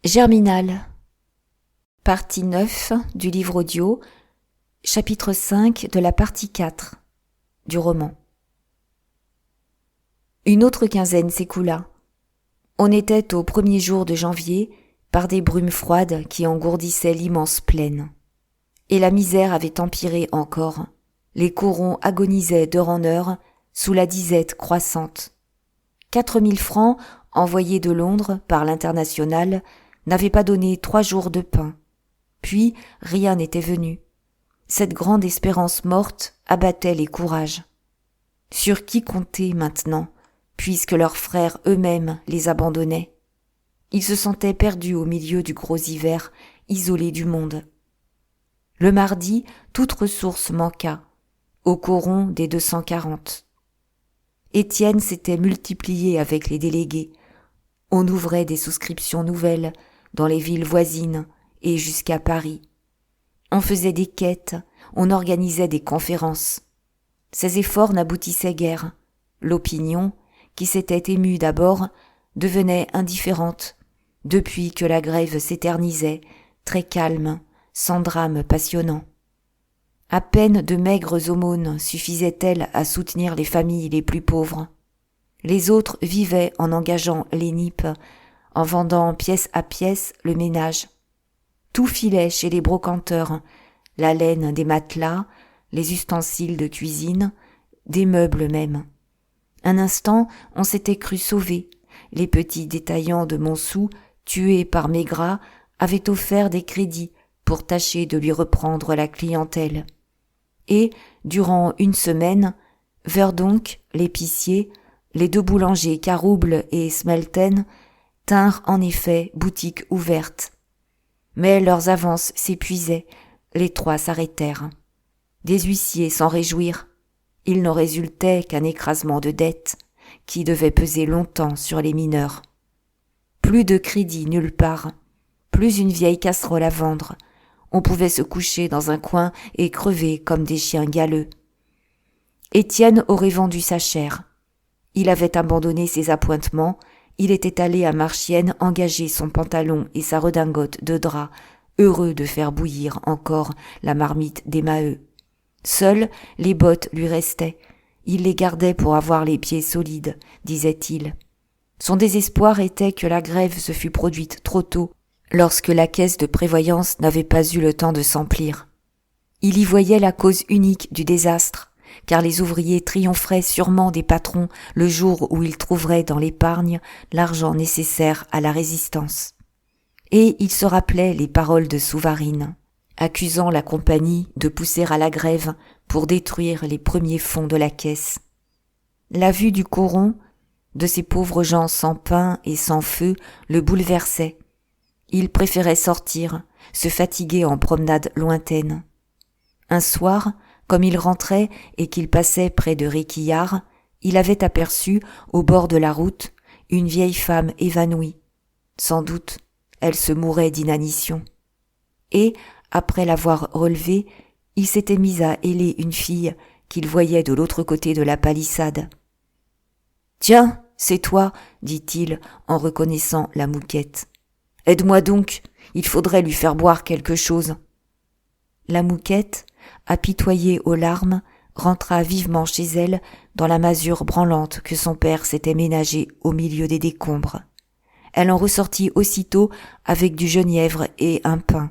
Germinal. Partie 9 du livre audio, chapitre 5 de la partie 4 du roman. Une autre quinzaine s'écoula. On était au premier jour de janvier, par des brumes froides qui engourdissaient l'immense plaine. Et la misère avait empiré encore. Les corons agonisaient d'heure en heure sous la disette croissante. 4 000 francs envoyés de Londres par l'Internationale n'avaient pas donné 3 jours de pain. Puis rien n'était venu. Cette grande espérance morte abattait les courages. Sur qui compter maintenant, puisque leurs frères eux-mêmes les abandonnaient? Ils se sentaient perdus au milieu du gros hiver, isolés du monde. Le mardi, toute ressource manqua, au coron des 240. Étienne s'était multiplié avec les délégués. On ouvrait des souscriptions nouvelles dans les villes voisines et jusqu'à Paris. On faisait des quêtes, on organisait des conférences. Ces efforts n'aboutissaient guère. L'opinion, qui s'était émue d'abord, devenait indifférente, depuis que la grève s'éternisait, très calme, sans drame passionnant. À peine de maigres aumônes suffisaient-elles à soutenir les familles les plus pauvres. Les autres vivaient en engageant les nippes, en vendant pièce à pièce le ménage. Tout filait chez les brocanteurs, la laine des matelas, les ustensiles de cuisine, des meubles même. Un instant, on s'était cru sauvé. Les petits détaillants de Montsou, tués par Maigrat, avaient offert des crédits pour tâcher de lui reprendre la clientèle. Et, durant une semaine, Verdonck, l'épicier, les 2 boulangers Carouble et Smelten tinrent en effet boutique ouverte. Mais leurs avances s'épuisaient, les 3 s'arrêtèrent. Des huissiers s'en réjouirent. Il n'en résultait qu'un écrasement de dettes qui devait peser longtemps sur les mineurs. Plus de crédit nulle part, plus une vieille casserole à vendre. On pouvait se coucher dans un coin et crever comme des chiens galeux. Étienne aurait vendu sa chair. Il avait abandonné ses appointements, il était allé à Marchiennes engager son pantalon et sa redingote de drap, heureux de faire bouillir encore la marmite des Maheu. Seules les bottes lui restaient. Il les gardait pour avoir les pieds solides, disait-il. Son désespoir était que la grève se fût produite trop tôt, lorsque la caisse de prévoyance n'avait pas eu le temps de s'emplir. Il y voyait la cause unique du désastre, car les ouvriers triompheraient sûrement des patrons le jour où ils trouveraient dans l'épargne l'argent nécessaire à la résistance. Et il se rappelait les paroles de Souvarine, accusant la compagnie de pousser à la grève pour détruire les premiers fonds de la caisse. La vue du coron, de ces pauvres gens sans pain et sans feu, le bouleversait. Il préférait sortir, se fatiguer en promenade lointaine. Un soir, comme il rentrait et qu'il passait près de Réquillart, il avait aperçu, au bord de la route, une vieille femme évanouie. Sans doute, elle se mourait d'inanition. Et, après l'avoir relevée, il s'était mis à héler une fille qu'il voyait de l'autre côté de la palissade. « Tiens, c'est toi, dit-il en reconnaissant la Mouquette. « Aide-moi donc, il faudrait lui faire boire quelque chose. » La Mouquette, apitoyée aux larmes, rentra vivement chez elle dans la masure branlante que son père s'était ménagée au milieu des décombres. Elle en ressortit aussitôt avec du genièvre et un pain.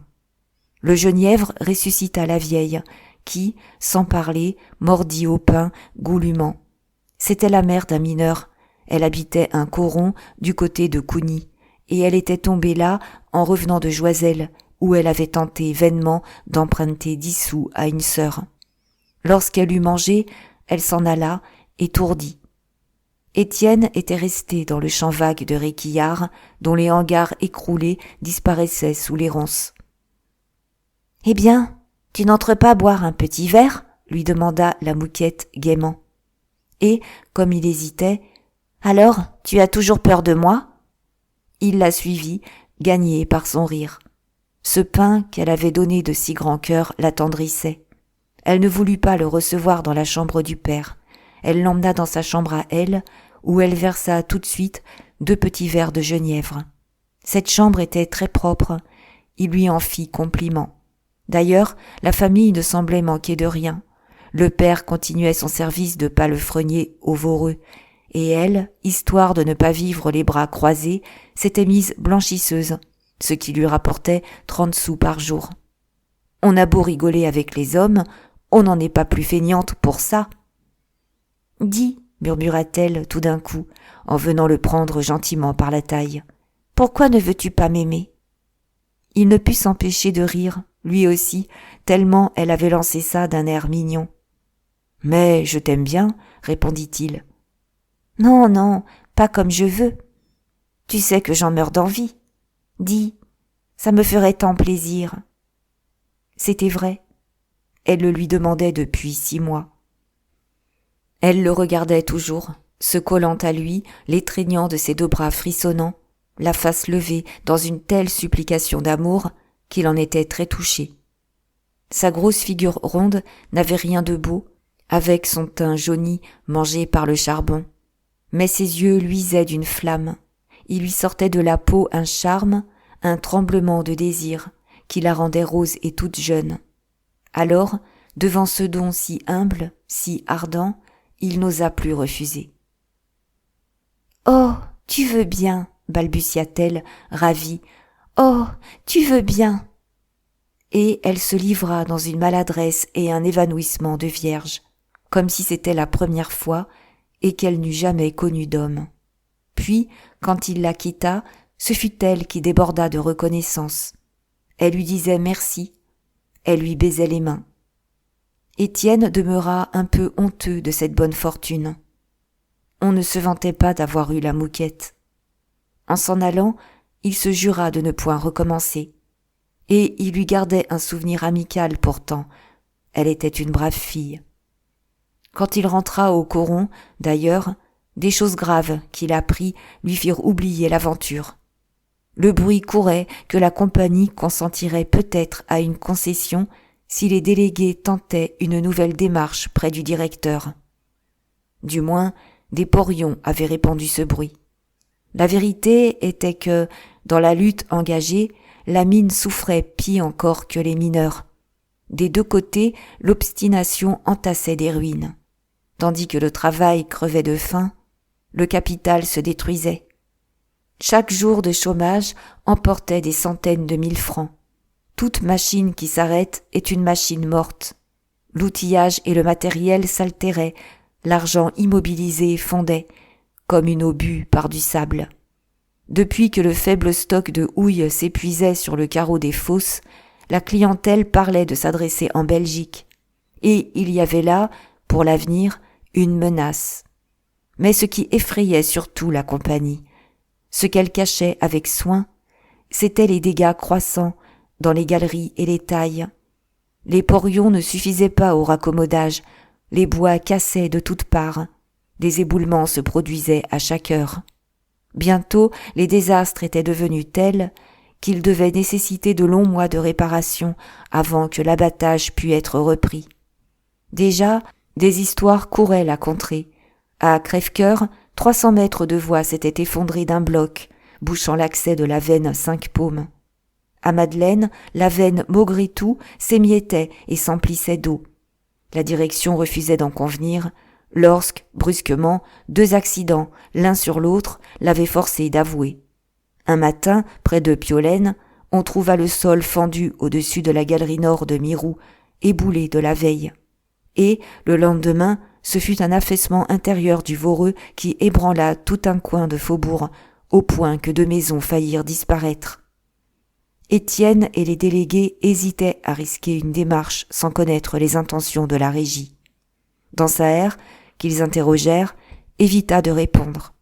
Le genièvre ressuscita la vieille, qui, sans parler, mordit au pain goulûment. C'était la mère d'un mineur. Elle habitait un coron du côté de Cougny, et elle était tombée là en revenant de Joiselle, où elle avait tenté vainement d'emprunter 10 sous à une sœur. Lorsqu'elle eut mangé, elle s'en alla, étourdie. Étienne était resté dans le champ vague de Réquillart, dont les hangars écroulés disparaissaient sous les ronces. « Eh bien, tu n'entres pas boire un petit verre ?» lui demanda la Mouquette gaiement. Et, comme il hésitait, « Alors, tu as toujours peur de moi ?» Il la suivit, gagné par son rire. Ce pain qu'elle avait donné de si grand cœur l'attendrissait. Elle ne voulut pas le recevoir dans la chambre du père. Elle l'emmena dans sa chambre à elle, où elle versa tout de suite 2 petits verres de genièvre. Cette chambre était très propre. Il lui en fit compliment. D'ailleurs, la famille ne semblait manquer de rien. Le père continuait son service de palefrenier au Voreux, et elle, histoire de ne pas vivre les bras croisés, s'était mise blanchisseuse, ce qui lui rapportait 30 sous par jour. On a beau rigoler avec les hommes, on n'en est pas plus feignante pour ça. « Dis, murmura-t-elle tout d'un coup, en venant le prendre gentiment par la taille, « pourquoi ne veux-tu pas m'aimer ?» Il ne put s'empêcher de rire, lui aussi, tellement elle avait lancé ça d'un air mignon. « Mais je t'aime bien, répondit-il. « Non, non, pas comme je veux. Tu sais que j'en meurs d'envie. Dis, ça me ferait tant plaisir. » C'était vrai. Elle le lui demandait depuis 6 mois. Elle le regardait toujours, se collant à lui, l'étreignant de ses 2 bras frissonnants, la face levée dans une telle supplication d'amour qu'il en était très touché. Sa grosse figure ronde n'avait rien de beau, avec son teint jauni mangé par le charbon, mais ses yeux luisaient d'une flamme. Il lui sortait de la peau un charme, un tremblement de désir qui la rendait rose et toute jeune. Alors, devant ce don si humble, si ardent, il n'osa plus refuser. « Oh, tu veux bien !» balbutia-t-elle, ravie. « Oh, tu veux bien !» Et elle se livra dans une maladresse et un évanouissement de vierge, comme si c'était la première fois et qu'elle n'eût jamais connu d'homme. Puis, quand il la quitta, ce fut elle qui déborda de reconnaissance. Elle lui disait merci, elle lui baisait les mains. Étienne demeura un peu honteux de cette bonne fortune. On ne se vantait pas d'avoir eu la mouquette. En s'en allant, il se jura de ne point recommencer. Et il lui gardait un souvenir amical pourtant. Elle était une brave fille. Quand il rentra au coron, d'ailleurs, des choses graves qu'il apprit lui firent oublier l'aventure. Le bruit courait que la compagnie consentirait peut-être à une concession si les délégués tentaient une nouvelle démarche près du directeur. Du moins, des porions avaient répandu ce bruit. La vérité était que, dans la lutte engagée, la mine souffrait pis encore que les mineurs. Des 2 côtés, l'obstination entassait des ruines. Tandis que le travail crevait de faim, le capital se détruisait. Chaque jour de chômage emportait des centaines de 1000 francs. Toute machine qui s'arrête est une machine morte. L'outillage et le matériel s'altéraient, l'argent immobilisé fondait, comme une eau bue par du sable. Depuis que le faible stock de houille s'épuisait sur le carreau des fosses, la clientèle parlait de s'adresser en Belgique. Et il y avait là, pour l'avenir, une menace. Mais ce qui effrayait surtout la compagnie, ce qu'elle cachait avec soin, c'étaient les dégâts croissants dans les galeries et les tailles. Les porions ne suffisaient pas au raccommodage, les bois cassaient de toutes parts, des éboulements se produisaient à chaque heure. Bientôt, les désastres étaient devenus tels qu'ils devaient nécessiter de longs mois de réparation avant que l'abattage pût être repris. Déjà, des histoires couraient la contrée. À Crèvecoeur, 300 mètres de voie s'étaient effondrés d'un bloc, bouchant l'accès de la veine 5 Paumes. À Madeleine, la veine Maugrétou s'émiettait et s'emplissait d'eau. La direction refusait d'en convenir, lorsque, brusquement, 2 accidents, l'un sur l'autre, l'avaient forcé d'avouer. Un matin, près de Piolaine, on trouva le sol fendu au-dessus de la galerie nord de Mirou, éboulé de la veille. Et, le lendemain, ce fut un affaissement intérieur du Voreux qui ébranla tout un coin de faubourg, au point que 2 maisons faillirent disparaître. Étienne et les délégués hésitaient à risquer une démarche sans connaître les intentions de la régie. Dansaert, qu'ils interrogèrent, évita de répondre.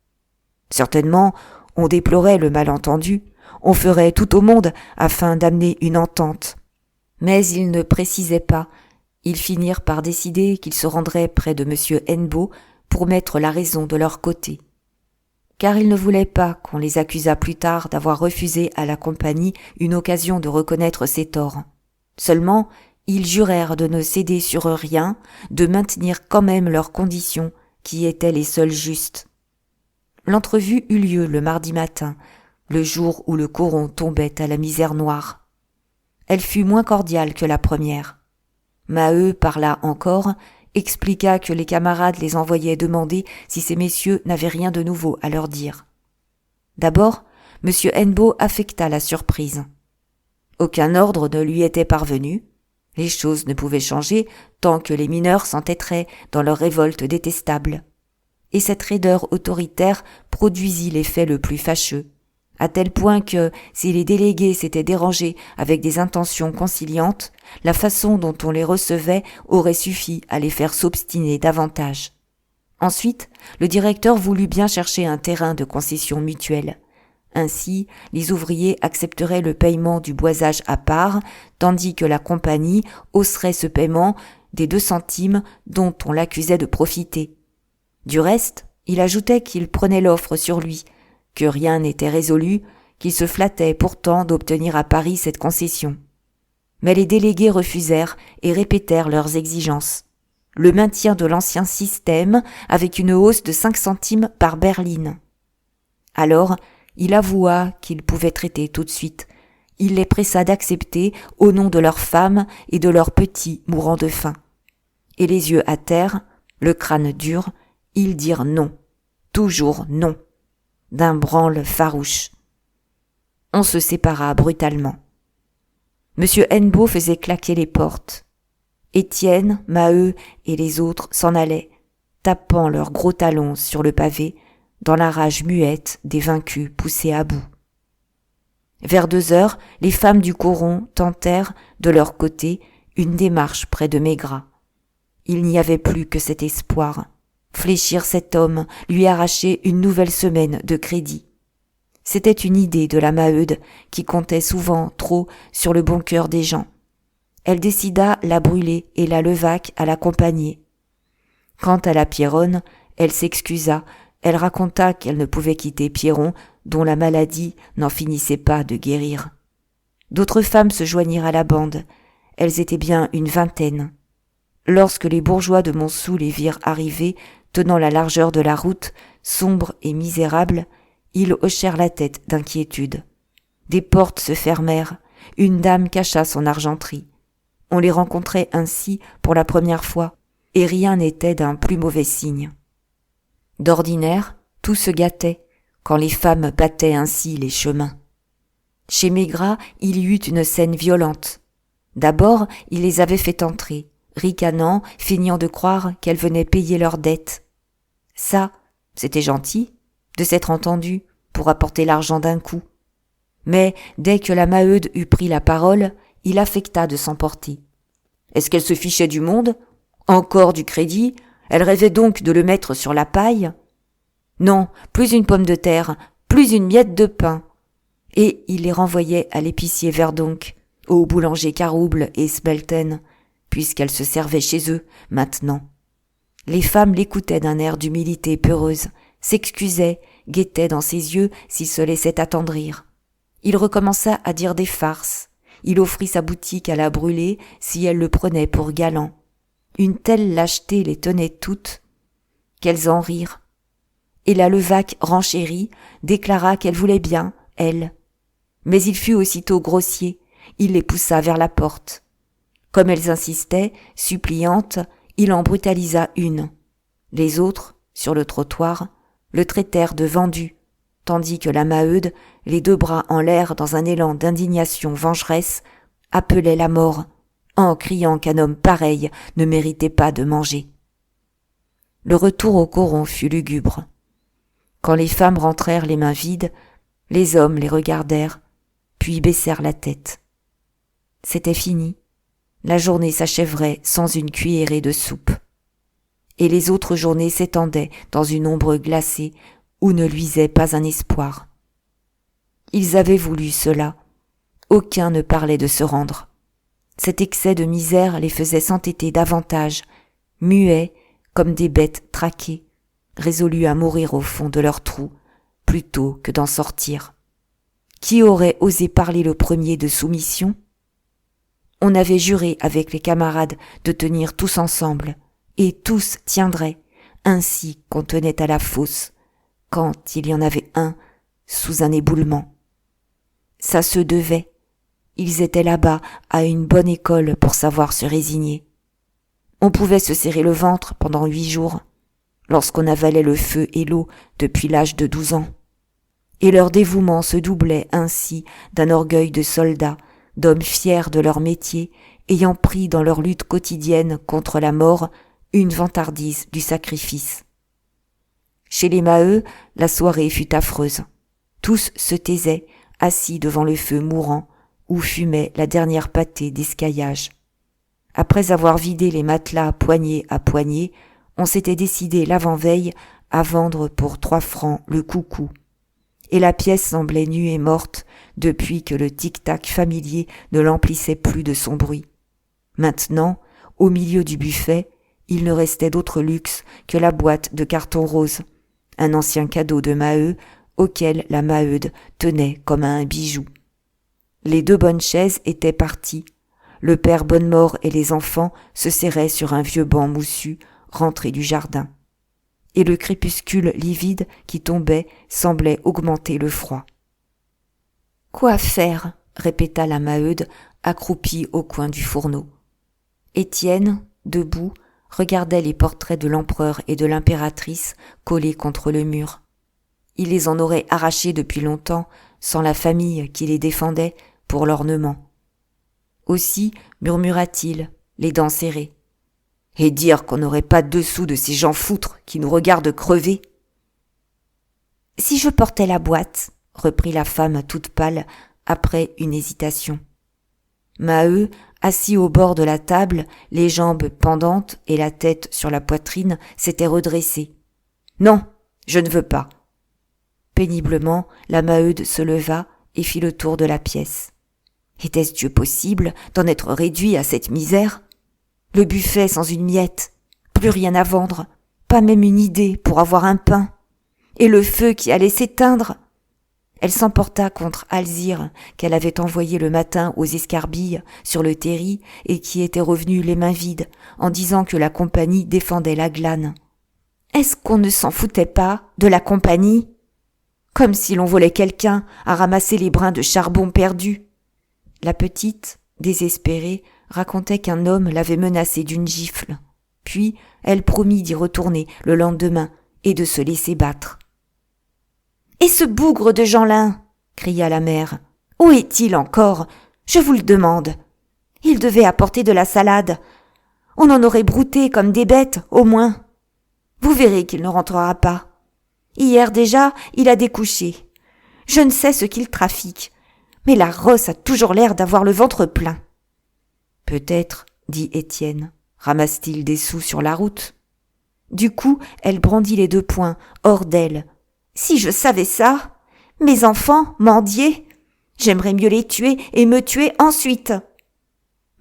Certainement, on déplorait le malentendu, on ferait tout au monde afin d'amener une entente. Mais ils ne précisaient pas. Ils finirent par décider qu'ils se rendraient près de M. Hennebeau pour mettre la raison de leur côté. Car ils ne voulaient pas qu'on les accusât plus tard d'avoir refusé à la compagnie une occasion de reconnaître ses torts. Seulement, ils jurèrent de ne céder sur rien, de maintenir quand même leurs conditions, qui étaient les seules justes. L'entrevue eut lieu le mardi matin. le jour où le coron tombait à la misère noire. Elle fut moins cordiale que la première. Maheu parla encore, expliqua que les camarades les envoyaient demander si ces messieurs n'avaient rien de nouveau à leur dire. D'abord, M. Hennebeau affecta la surprise. Aucun ordre ne lui était parvenu. Les choses ne pouvaient changer tant que les mineurs s'entêteraient dans leur révolte détestable. Et cette raideur autoritaire produisit l'effet le plus fâcheux, à tel point que, si les délégués s'étaient dérangés avec des intentions conciliantes, la façon dont on les recevait aurait suffi à les faire s'obstiner davantage. Ensuite, le directeur voulut bien chercher un terrain de concession mutuelle. Ainsi, les ouvriers accepteraient le paiement du boisage à part, tandis que la compagnie hausserait ce paiement des 2 centimes dont on l'accusait de profiter. Du reste, il ajoutait qu'il prenait l'offre sur lui, que rien n'était résolu, qu'il se flattait pourtant d'obtenir à Paris cette concession. Mais les délégués refusèrent et répétèrent leurs exigences. Le maintien de l'ancien système avec une hausse de 5 centimes par berline. Alors, il avoua qu'il pouvait traiter tout de suite. Il les pressa d'accepter au nom de leurs femmes et de leurs petits mourant de faim. Et les yeux à terre, le crâne dur, ils dirent non. Toujours non. D'un branle farouche. On se sépara brutalement. M. Hennebeau faisait claquer les portes. Étienne, Maheu et les autres s'en allaient, tapant leurs gros talons sur le pavé, dans la rage muette des vaincus poussés à bout. Vers 2 heures, les femmes du coron tentèrent, de leur côté, une démarche près de Maigrat. Il n'y avait plus que cet espoir. Fléchir cet homme, lui arracher une nouvelle semaine de crédit. C'était une idée de la Maheude qui comptait souvent trop sur le bon cœur des gens. Elle décida la Brûlé et la Levaque à l'accompagner. Quant à la Pierronne, elle s'excusa, elle raconta qu'elle ne pouvait quitter Pierron, dont la maladie n'en finissait pas de guérir. D'autres femmes se joignirent à la bande, elles étaient bien une 20aine. Lorsque les bourgeois de Montsou les virent arriver, tenant la largeur de la route, sombre et misérable, ils hochèrent la tête d'inquiétude. Des portes se fermèrent, une dame cacha son argenterie. On les rencontrait ainsi pour la première fois, et rien n'était d'un plus mauvais signe. D'ordinaire, tout se gâtait, quand les femmes battaient ainsi les chemins. Chez Maigrat, il y eut une scène violente. D'abord, il les avait fait entrer, ricanant, feignant de croire qu'elles venaient payer leurs dettes. Ça, c'était gentil, de s'être entendu, pour apporter l'argent d'un coup. Mais, dès que la Maheude eut pris la parole, il affecta de s'emporter. Est-ce qu'elle se fichait du monde? Encore du crédit? Elle rêvait donc de le mettre sur la paille? Non, plus une pomme de terre, plus une miette de pain. Et il les renvoyait à l'épicier Verdonck, au boulanger Carouble et Spelten, puisqu'elle se servait chez eux, maintenant. Les femmes l'écoutaient d'un air d'humilité peureuse, s'excusaient, guettaient dans ses yeux s'il se laissait attendrir. Il recommença à dire des farces. Il offrit sa boutique à la Brûlé si elle le prenait pour galant. Une telle lâcheté les tenait toutes, qu'elles en rirent. Et la Levaque renchérit, déclara qu'elle voulait bien, elle. Mais il fut aussitôt grossier, il les poussa vers la porte. Comme elles insistaient, suppliantes, il en brutalisa une. Les autres, sur le trottoir, le traitèrent de vendu, tandis que la Maheude, les 2 bras en l'air dans un élan d'indignation vengeresse, appelait la mort, en criant qu'un homme pareil ne méritait pas de manger. Le retour au coron fut lugubre. Quand les femmes rentrèrent les mains vides, les hommes les regardèrent, puis baissèrent la tête. C'était fini. La journée s'achèverait sans une cuillerée de soupe. Et les autres journées s'étendaient dans une ombre glacée où ne luisait pas un espoir. Ils avaient voulu cela. Aucun ne parlait de se rendre. Cet excès de misère les faisait s'entêter davantage, muets comme des bêtes traquées, résolus à mourir au fond de leur trou, plutôt que d'en sortir. Qui aurait osé parler le premier de soumission? On avait juré avec les camarades de tenir tous ensemble, et tous tiendraient, ainsi qu'on tenait à la fosse, quand il y en avait un sous un éboulement. Ça se devait. Ils étaient là-bas, à une bonne école pour savoir se résigner. On pouvait se serrer le ventre pendant 8 jours, lorsqu'on avalait le feu et l'eau depuis l'âge de 12 ans. Et leur dévouement se doublait ainsi d'un orgueil de soldats, d'hommes fiers de leur métier, ayant pris dans leur lutte quotidienne contre la mort une vantardise du sacrifice. Chez les Maheu, la soirée fut affreuse. Tous se taisaient, assis devant le feu mourant, où fumait la dernière pâtée d'escaillage. Après avoir vidé les matelas poignée à poignée, on s'était décidé l'avant-veille à vendre pour 3 francs le coucou. Et la pièce semblait nue et morte depuis que le tic-tac familier ne l'emplissait plus de son bruit. Maintenant, au milieu du buffet, il ne restait d'autre luxe que la boîte de carton rose, un ancien cadeau de Maheu auquel la Maheude tenait comme à un bijou. Les 2 bonnes chaises étaient parties. Le père Bonnemort et les enfants se serraient sur un vieux banc moussu rentré du jardin. Et le crépuscule livide qui tombait semblait augmenter le froid. « Quoi faire ?» répéta la Maheude, accroupie au coin du fourneau. Étienne, debout, regardait les portraits de l'empereur et de l'impératrice collés contre le mur. Il les en aurait arrachés depuis longtemps, sans la famille qui les défendait, pour l'ornement. Aussi murmura-t-il, les dents serrées. « Et dire qu'on n'aurait pas dessous de ces gens foutres qui nous regardent crever !»« Si je portais la boîte, » reprit la femme toute pâle, après une hésitation. Maheu, assis au bord de la table, les jambes pendantes et la tête sur la poitrine, s'était redressé. « Non, je ne veux pas !» Péniblement, la Maheude se leva et fit le tour de la pièce. Était-ce Dieu possible d'en être réduit à cette misère ? Le buffet sans une miette, plus rien à vendre, pas même une idée pour avoir un pain, et le feu qui allait s'éteindre. Elle s'emporta contre Alzire, qu'elle avait envoyé le matin aux escarbilles sur le terri et qui était revenue les mains vides en disant que la compagnie défendait la glane. Est-ce qu'on ne s'en foutait pas de la compagnie ? Comme si l'on volait quelqu'un à ramasser les brins de charbon perdus. La petite, désespérée, racontait qu'un homme l'avait menacée d'une gifle. Puis, elle promit d'y retourner le lendemain et de se laisser battre. « Et ce bougre de Jeanlin !» cria la mère. « Où est-il encore ? Je vous le demande. Il devait apporter de la salade. On en aurait brouté comme des bêtes, au moins. Vous verrez qu'il ne rentrera pas. Hier déjà, il a découché. Je ne sais ce qu'il trafique, mais la rosse a toujours l'air d'avoir le ventre plein. » « Peut-être, dit Étienne, ramasse-t-il des sous sur la route ? » Du coup, elle brandit les 2 poings, hors d'elle. « Si je savais ça, mes enfants, mendier, j'aimerais mieux les tuer et me tuer ensuite. »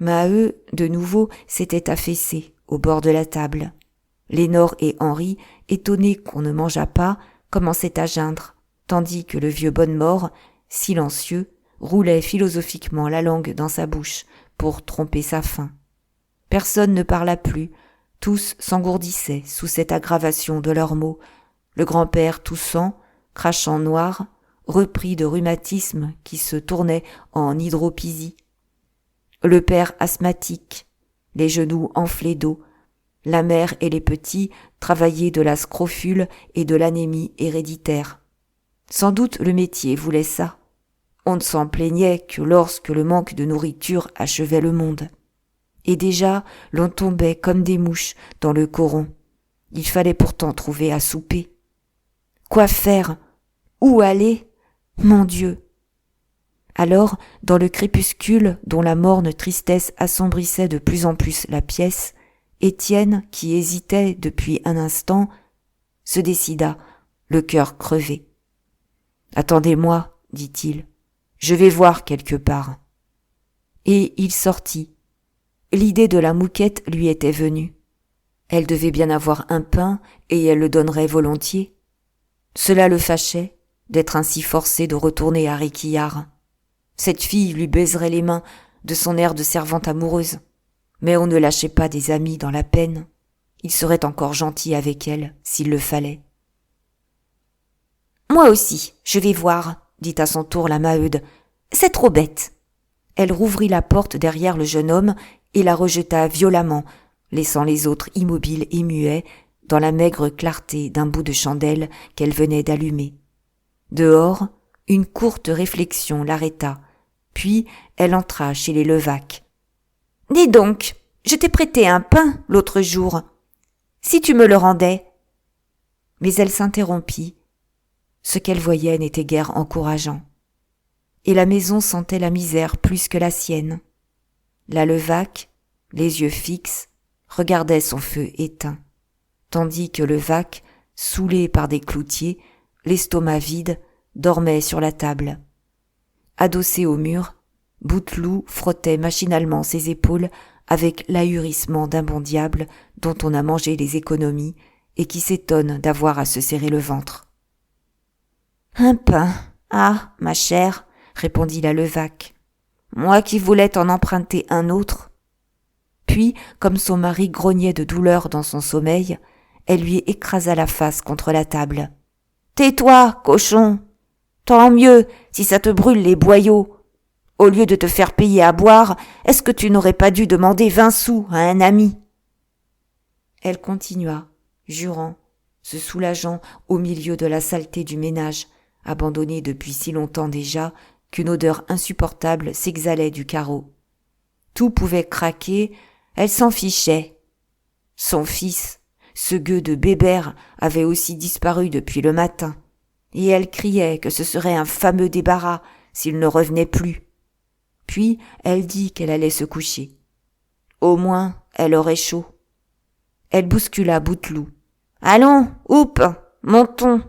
Maheu, de nouveau, s'était affaissé au bord de la table. Lénore et Henri, étonnés qu'on ne mangeât pas, commençaient à geindre, tandis que le vieux Bonnemort, silencieux, roulait philosophiquement la langue dans sa bouche pour tromper sa faim. Personne ne parla plus, tous s'engourdissaient sous cette aggravation de leurs maux. Le grand-père toussant, crachant noir, repris de rhumatisme qui se tournait en hydropisie. Le père asthmatique, les genoux enflés d'eau. La mère et les petits travaillaient de la scrofule et de l'anémie héréditaire. Sans doute le métier voulait ça. On ne s'en plaignait que lorsque le manque de nourriture achevait le monde. Et déjà, l'on tombait comme des mouches dans le coron. Il fallait pourtant trouver à souper. Quoi faire ? Où aller ? Mon Dieu ! Alors, dans le crépuscule dont la morne tristesse assombrissait de plus en plus la pièce, Étienne, qui hésitait depuis un instant, se décida, le cœur crevé. « Attendez-moi, dit-il, je vais voir quelque part. » Et il sortit. L'idée de la mouquette lui était venue. Elle devait bien avoir un pain et elle le donnerait volontiers. Cela le fâchait d'être ainsi forcé de retourner à Réquillart. Cette fille lui baiserait les mains de son air de servante amoureuse. Mais on ne lâchait pas des amis dans la peine. Il serait encore gentil avec elle, s'il le fallait. « Moi aussi, je vais voir, » dit à son tour la Maheude. « C'est trop bête. Elle rouvrit la porte derrière le jeune homme et la rejeta violemment, laissant les autres immobiles et muets dans la maigre clarté d'un bout de chandelle qu'elle venait d'allumer. Dehors, une courte réflexion l'arrêta, puis elle entra chez les Levaque. « Dis donc, je t'ai prêté un pain l'autre jour. Si tu me le rendais. » Mais elle s'interrompit. Ce qu'elle voyait n'était guère encourageant. Et la maison sentait la misère plus que la sienne. La Levaque, les yeux fixes, regardait son feu éteint, tandis que Levaque, saoulé par des cloutiers, l'estomac vide, dormait sur la table. Adossé au mur, Bouteloup frottait machinalement ses épaules avec l'ahurissement d'un bon diable dont on a mangé les économies et qui s'étonne d'avoir à se serrer le ventre. « Un pain, ah, ma chère, répondit la Levaque. Moi qui voulais t'en emprunter un autre. Puis, comme son mari grognait de douleur dans son sommeil, elle lui écrasa la face contre la table. Tais-toi, cochon! Tant mieux si ça te brûle les boyaux. Au lieu de te faire payer à boire, est-ce que tu n'aurais pas dû demander 20 sous à un ami? Elle continua, jurant, se soulageant au milieu de la saleté du ménage, abandonné depuis si longtemps déjà qu'une odeur insupportable s'exhalait du carreau. Tout pouvait craquer, elle s'en fichait. Son fils, ce gueux de Bébert, avait aussi disparu depuis le matin, et elle criait que ce serait un fameux débarras s'il ne revenait plus. Puis elle dit qu'elle allait se coucher. Au moins, elle aurait chaud. Elle bouscula Bouteloup. « Allons, houp, montons.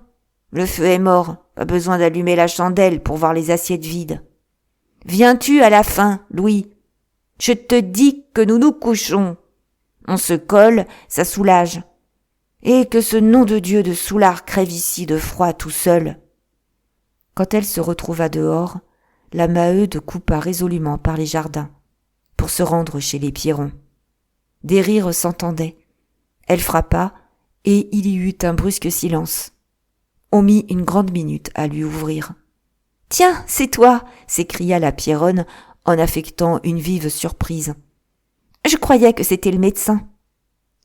Le feu est mort, pas besoin d'allumer la chandelle pour voir les assiettes vides. Viens-tu à la fin, Louis? Je te dis que nous nous couchons. On se colle, ça soulage. Et que ce nom de Dieu de Soulard crève ici de froid tout seul. » Quand elle se retrouva dehors, la Maheude coupa résolument par les jardins, pour se rendre chez les Pierron. Des rires s'entendaient. Elle frappa, et il y eut un brusque silence. On mit une grande minute à lui ouvrir. « Tiens, c'est toi !» s'écria la Pierronne en affectant une vive surprise. « Je croyais que c'était le médecin. »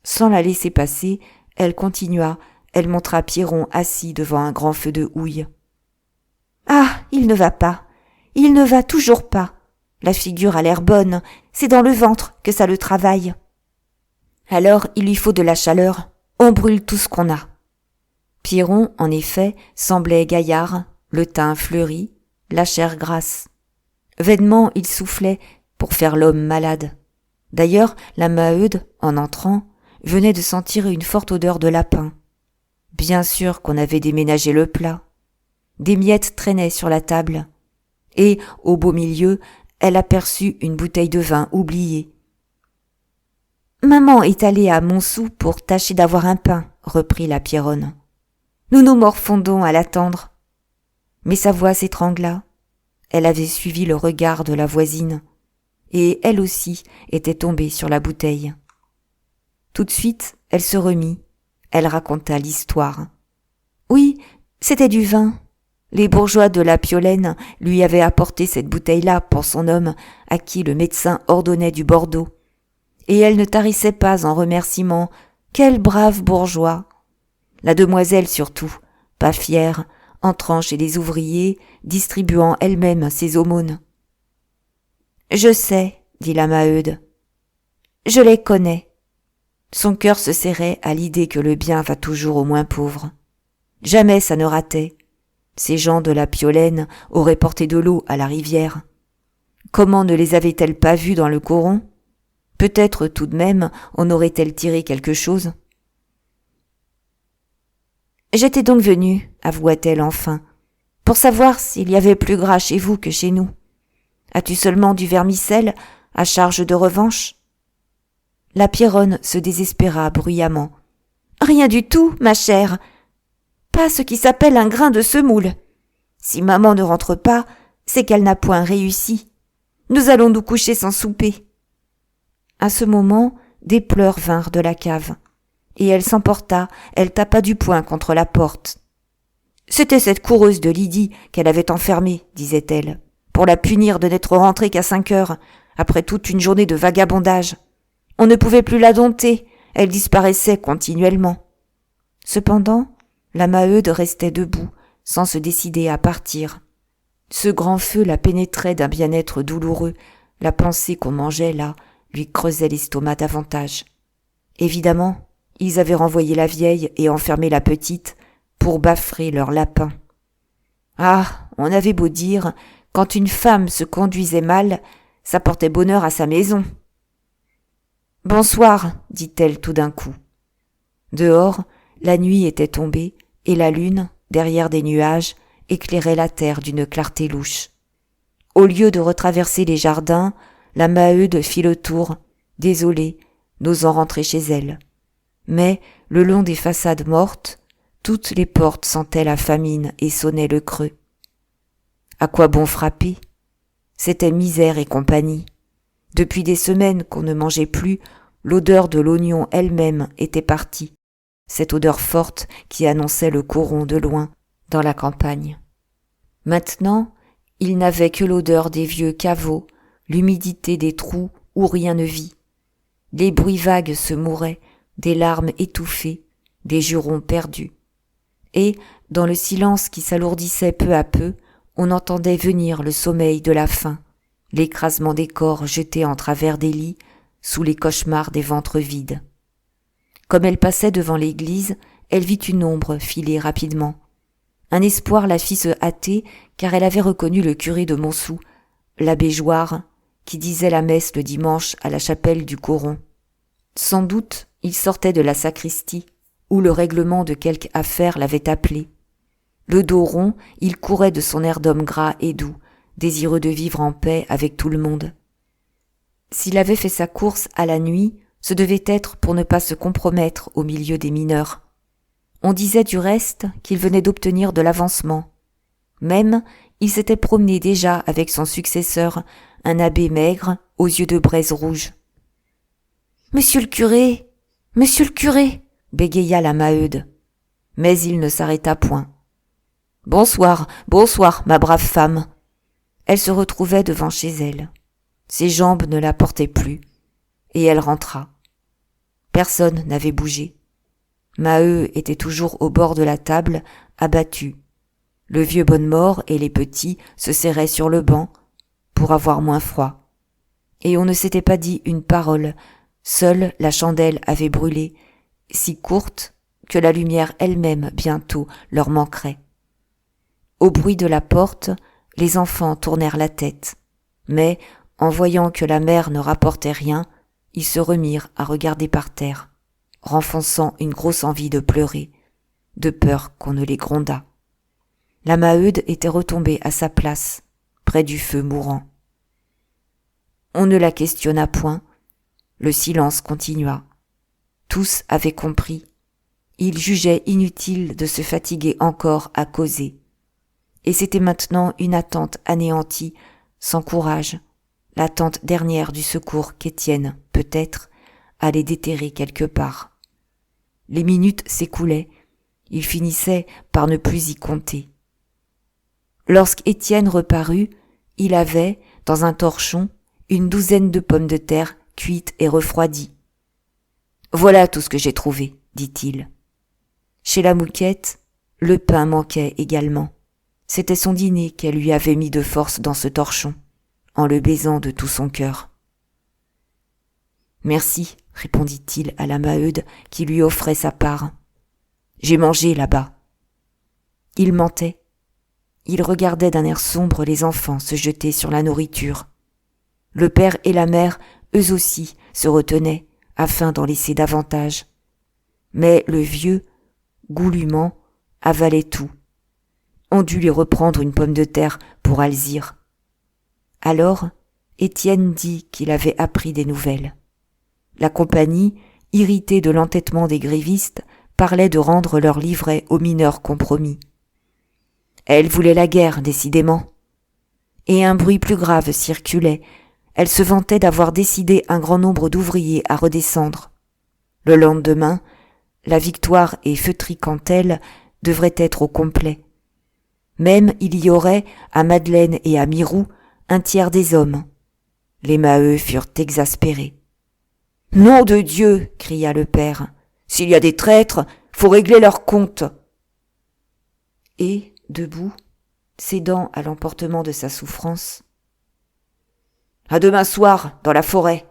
Sans la laisser passer, elle continua, elle montra Pierron assis devant un grand feu de houille. « Ah, il ne va pas. Il ne va toujours pas. La figure a l'air bonne, c'est dans le ventre que ça le travaille. Alors il lui faut de la chaleur, on brûle tout ce qu'on a. » Pierron, en effet, semblait gaillard, le teint fleuri, la chair grasse. Vainement il soufflait pour faire l'homme malade. D'ailleurs, la Maheude, en entrant, venait de sentir une forte odeur de lapin. Bien sûr qu'on avait déménagé le plat. Des miettes traînaient sur la table. Et, au beau milieu, elle aperçut une bouteille de vin oubliée. « Maman est allée à Montsou pour tâcher d'avoir un pain, » reprit la Pierronne. « Nous nous morfondons à l'attendre. » Mais sa voix s'étrangla. Elle avait suivi le regard de la voisine, et elle aussi était tombée sur la bouteille. Tout de suite, elle se remit. Elle raconta l'histoire. Oui, c'était du vin. Les bourgeois de la Piolaine lui avaient apporté cette bouteille-là pour son homme, à qui le médecin ordonnait du Bordeaux. Et elle ne tarissait pas en remerciements. Quel brave bourgeois! La demoiselle surtout, pas fière, entrant chez les ouvriers, distribuant elle-même ses aumônes. « Je sais, » dit la Maheude. « Je les connais. » Son cœur se serrait à l'idée que le bien va toujours aux moins pauvres. Jamais ça ne ratait. Ces gens de la Piolaine auraient porté de l'eau à la rivière. Comment ne les avait-elle pas vus dans le coron? Peut-être tout de même en aurait-elle tiré quelque chose. « J'étais donc venue, avoua-t-elle enfin, pour savoir s'il y avait plus gras chez vous que chez nous. As-tu seulement du vermicelle à charge de revanche ?» La Pierronne se désespéra bruyamment. « Rien du tout, ma chère. Pas ce qui s'appelle un grain de semoule. Si maman ne rentre pas, c'est qu'elle n'a point réussi. Nous allons nous coucher sans souper. » À ce moment, des pleurs vinrent de la cave. Et elle s'emporta, elle tapa du poing contre la porte. « C'était cette coureuse de Lydie qu'elle avait enfermée, disait-elle, pour la punir de n'être rentrée qu'à 5 heures, après toute une journée de vagabondage. On ne pouvait plus la dompter, elle disparaissait continuellement. Cependant, la Maheude restait debout, sans se décider à partir. Ce grand feu la pénétrait d'un bien-être douloureux, la pensée qu'on mangeait là lui creusait l'estomac davantage. Évidemment, ils avaient renvoyé la vieille et enfermé la petite pour bâfrer leur lapin. Ah, on avait beau dire, quand une femme se conduisait mal, ça portait bonheur à sa maison. « Bonsoir, dit-elle tout d'un coup. Dehors, la nuit était tombée et la lune, derrière des nuages, éclairait la terre d'une clarté louche. Au lieu de retraverser les jardins, la Maheude fit le tour, désolée, n'osant rentrer chez elle. Mais, le long des façades mortes, toutes les portes sentaient la famine et sonnaient le creux. À quoi bon frapper? C'était misère et compagnie. Depuis des semaines qu'on ne mangeait plus, l'odeur de l'oignon elle-même était partie, cette odeur forte qui annonçait le coron de loin dans la campagne. Maintenant, il n'avait que l'odeur des vieux caveaux, l'humidité des trous où rien ne vit. Les bruits vagues se mouraient, des larmes étouffées, des jurons perdus. Et, dans le silence qui s'alourdissait peu à peu, on entendait venir le sommeil de la faim, l'écrasement des corps jetés en travers des lits, sous les cauchemars des ventres vides. Comme elle passait devant l'église, elle vit une ombre filer rapidement. Un espoir la fit se hâter, car elle avait reconnu le curé de Montsou, l'abbé Joire, qui disait la messe le dimanche à la chapelle du Coron. Sans doute, il sortait de la sacristie, où le règlement de quelque affaire l'avait appelé. Le dos rond, il courait de son air d'homme gras et doux, désireux de vivre en paix avec tout le monde. S'il avait fait sa course à la nuit, ce devait être pour ne pas se compromettre au milieu des mineurs. On disait du reste qu'il venait d'obtenir de l'avancement. Même, il s'était promené déjà avec son successeur, un abbé maigre, aux yeux de braise rouge. « Monsieur le curé, bégaya la Maheude. Mais il ne s'arrêta point. « Bonsoir, ma brave femme. » Elle se retrouvait devant chez elle. Ses jambes ne la portaient plus, et elle rentra. Personne n'avait bougé. Maheu était toujours au bord de la table, abattu. Le vieux Bonnemort et les petits se serraient sur le banc pour avoir moins froid. Et on ne s'était pas dit une parole, seule la chandelle avait brûlé, si courte que la lumière elle-même bientôt leur manquerait. Au bruit de la porte, les enfants tournèrent la tête, mais, en voyant que la mère ne rapportait rien, ils se remirent à regarder par terre, renfonçant une grosse envie de pleurer, de peur qu'on ne les grondât. La Maheude était retombée à sa place, près du feu mourant. On ne la questionna point, le silence continua. Tous avaient compris. Ils jugeaient inutile de se fatiguer encore à causer. Et c'était maintenant une attente anéantie, sans courage, l'attente dernière du secours qu'Étienne, peut-être, allait déterrer quelque part. Les minutes s'écoulaient, il finissait par ne plus y compter. Lorsqu'Étienne reparut, il avait, dans un torchon, une douzaine de pommes de terre cuites et refroidies. « Voilà tout ce que j'ai trouvé, dit-il. Chez la Mouquette, le pain manquait également. C'était son dîner qu'elle lui avait mis de force dans ce torchon, en le baisant de tout son cœur. « Merci, répondit-il à la Maheude qui lui offrait sa part. J'ai mangé là-bas. » Il mentait. Il regardait d'un air sombre les enfants se jeter sur la nourriture. Le père et la mère, eux aussi, se retenaient, afin d'en laisser davantage. Mais le vieux, goulûment, avalait tout. On dut lui reprendre une pomme de terre pour Alzire. Alors, Étienne dit qu'il avait appris des nouvelles. La compagnie, irritée de l'entêtement des grévistes, parlait de rendre leur livret aux mineurs compromis. Elle voulait la guerre, décidément. Et un bruit plus grave circulait. Elle se vantait d'avoir décidé un grand nombre d'ouvriers à redescendre. Le lendemain, la Victoire et Feutry-Cantel devraient être au complet. Même il y aurait, à Madeleine et à Mirou, un tiers des hommes. Les Maheu furent exaspérés. « Nom de Dieu !» cria le père. « S'il y a des traîtres, faut régler leur compte !» Et, debout, cédant à l'emportement de sa souffrance, « À demain soir, dans la forêt.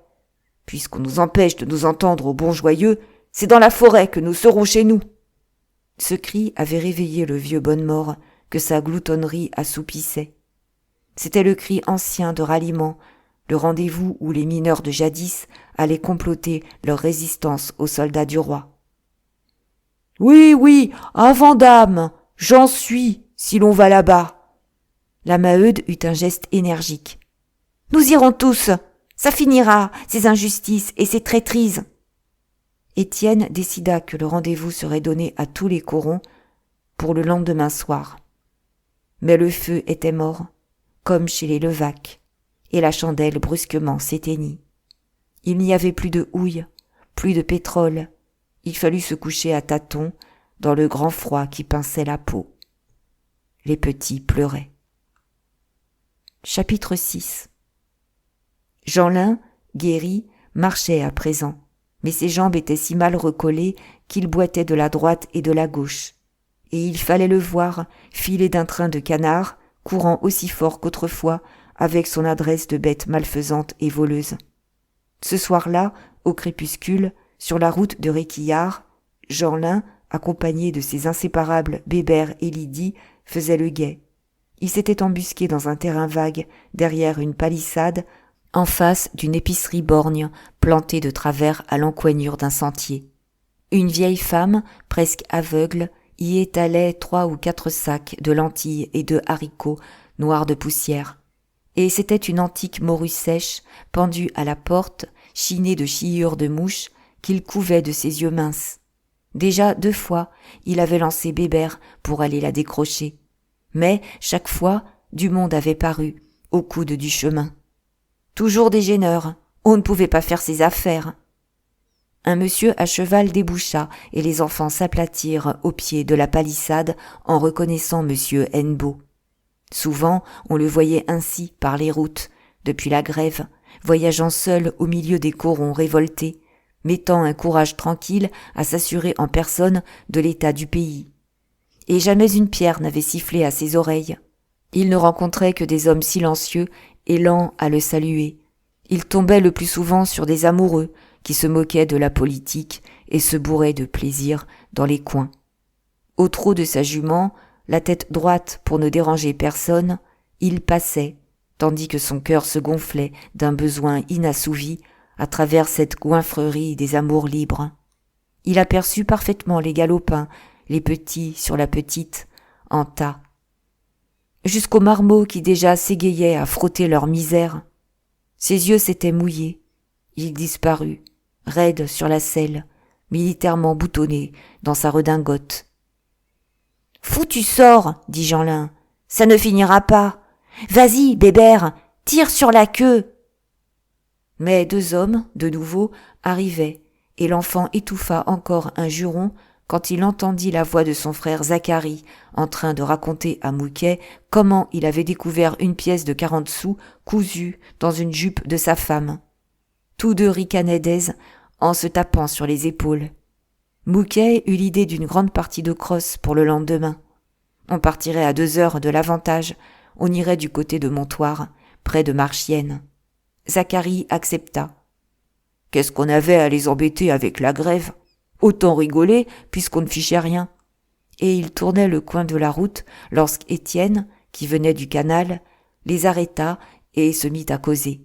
Puisqu'on nous empêche de nous entendre au bon joyeux, c'est dans la forêt que nous serons chez nous. » Ce cri avait réveillé le vieux Bonnemort que sa gloutonnerie assoupissait. C'était le cri ancien de ralliement, le rendez-vous où les mineurs de jadis allaient comploter leur résistance aux soldats du roi. « Oui, oui, à Vandame, j'en suis, si l'on va là-bas. » La Maheude eut un geste énergique. « Nous irons tous, ça finira, ces injustices et ces traîtrises. » Étienne décida que le rendez-vous serait donné à tous les corons pour le lendemain soir. Mais le feu était mort, comme chez les Levaque, et la chandelle brusquement s'éteignit. Il n'y avait plus de houille, plus de pétrole. Il fallut se coucher à tâtons dans le grand froid qui pinçait la peau. Les petits pleuraient. Chapitre 6. Jeanlin, guéri, marchait à présent, mais ses jambes étaient si mal recollées qu'il boitait de la droite et de la gauche. Et il fallait le voir, filer d'un train de canard, courant aussi fort qu'autrefois, avec son adresse de bête malfaisante et voleuse. Ce soir-là, au crépuscule, sur la route de Réquillart, Jeanlin, accompagné de ses inséparables Bébert et Lydie, faisait le guet. Il s'était embusqué dans un terrain vague, derrière une palissade, en face d'une épicerie borgne, plantée de travers à l'encoignure d'un sentier. Une vieille femme, presque aveugle, y étalait 3 ou 4 sacs de lentilles et de haricots noirs de poussière. Et c'était une antique morue sèche, pendue à la porte, chinée de chiures de mouches, qu'il couvait de ses yeux minces. Déjà 2 fois, il avait lancé Bébert pour aller la décrocher. Mais, chaque fois, du monde avait paru, au coude du chemin. Toujours des gêneurs, on ne pouvait pas faire ses affaires. Un monsieur à cheval déboucha et les enfants s'aplatirent au pied de la palissade en reconnaissant monsieur Hennebeau. Souvent, on le voyait ainsi par les routes, depuis la grève, voyageant seul au milieu des corons révoltés, mettant un courage tranquille à s'assurer en personne de l'état du pays. Et jamais une pierre n'avait sifflé à ses oreilles. Il ne rencontrait que des hommes silencieux et lents à le saluer. Il tombait le plus souvent sur des amoureux qui se moquaient de la politique et se bourraient de plaisir dans les coins. Au trot de sa jument, la tête droite pour ne déranger personne, il passait, tandis que son cœur se gonflait d'un besoin inassouvi à travers cette goinfrerie des amours libres. Il aperçut parfaitement les galopins, les petits sur la petite, en tas. Jusqu'aux marmots qui déjà s'égayaient à frotter leur misère. Ses yeux s'étaient mouillés. Il disparut, raide sur la selle, militairement boutonné dans sa redingote. « Foutu sort, dit Jeanlin, ça ne finira pas. Vas-y, Bébert, tire sur la queue. » Mais 2 hommes, de nouveau, arrivaient, et l'enfant étouffa encore un juron quand il entendit la voix de son frère Zacharie en train de raconter à Mouquet comment il avait découvert une pièce de 40 sous cousue dans une jupe de sa femme. Tous 2 ricanaient d'aise en se tapant sur les épaules. Mouquet eut l'idée d'une grande partie de crosse pour le lendemain. On partirait à 2 heures de l'Avantage, on irait du côté de Montoire, près de Marchienne. Zacharie accepta. Qu'est-ce qu'on avait à les embêter avec la grève ? Autant rigoler puisqu'on ne fichait rien. Et il tournait le coin de la route lorsqu'Étienne, qui venait du canal, les arrêta et se mit à causer.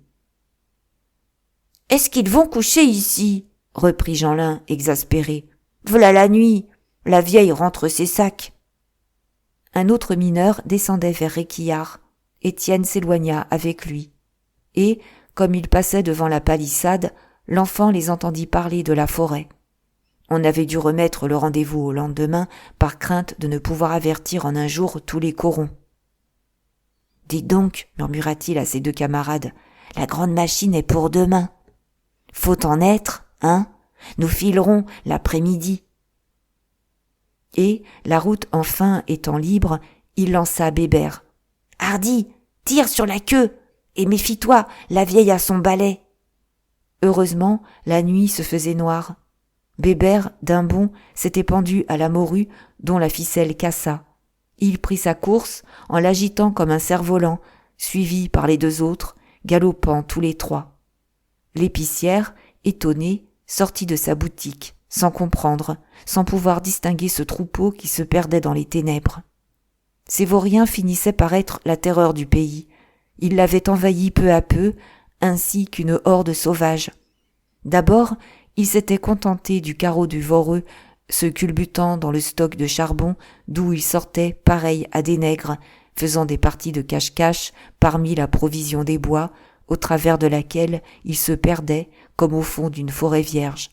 « Est-ce qu'ils vont coucher ici ?» reprit Jeanlin, exaspéré. « Voilà la nuit, la vieille rentre ses sacs. » Un autre mineur descendait vers Réquillart. Étienne s'éloigna avec lui. Et, comme il passait devant la palissade, l'enfant les entendit parler de la forêt. On avait dû remettre le rendez-vous au lendemain par crainte de ne pouvoir avertir en un jour tous les corons. « Dites donc, murmura-t-il à ses 2 camarades, la grande machine est pour demain. Faut en être, hein ? Nous filerons l'après-midi. » Et, la route enfin étant libre, il lança Bébert. « Hardi, tire sur la queue ! Et méfie-toi, la vieille a son balai. Heureusement, la nuit se faisait noire. Bébert, d'un bond, s'était pendu à la morue dont la ficelle cassa. Il prit sa course en l'agitant comme un cerf-volant, suivi par les deux autres, galopant tous les trois. L'épicière, étonnée, sortit de sa boutique, sans comprendre, sans pouvoir distinguer ce troupeau qui se perdait dans les ténèbres. Ces vauriens finissaient par être la terreur du pays. Ils l'avaient envahi peu à peu, ainsi qu'une horde sauvage. D'abord, ils s'étaient contentés du carreau du Voreux, se culbutant dans le stock de charbon d'où ils sortaient pareils à des nègres, faisant des parties de cache-cache parmi la provision des bois, au travers de laquelle ils se perdaient comme au fond d'une forêt vierge.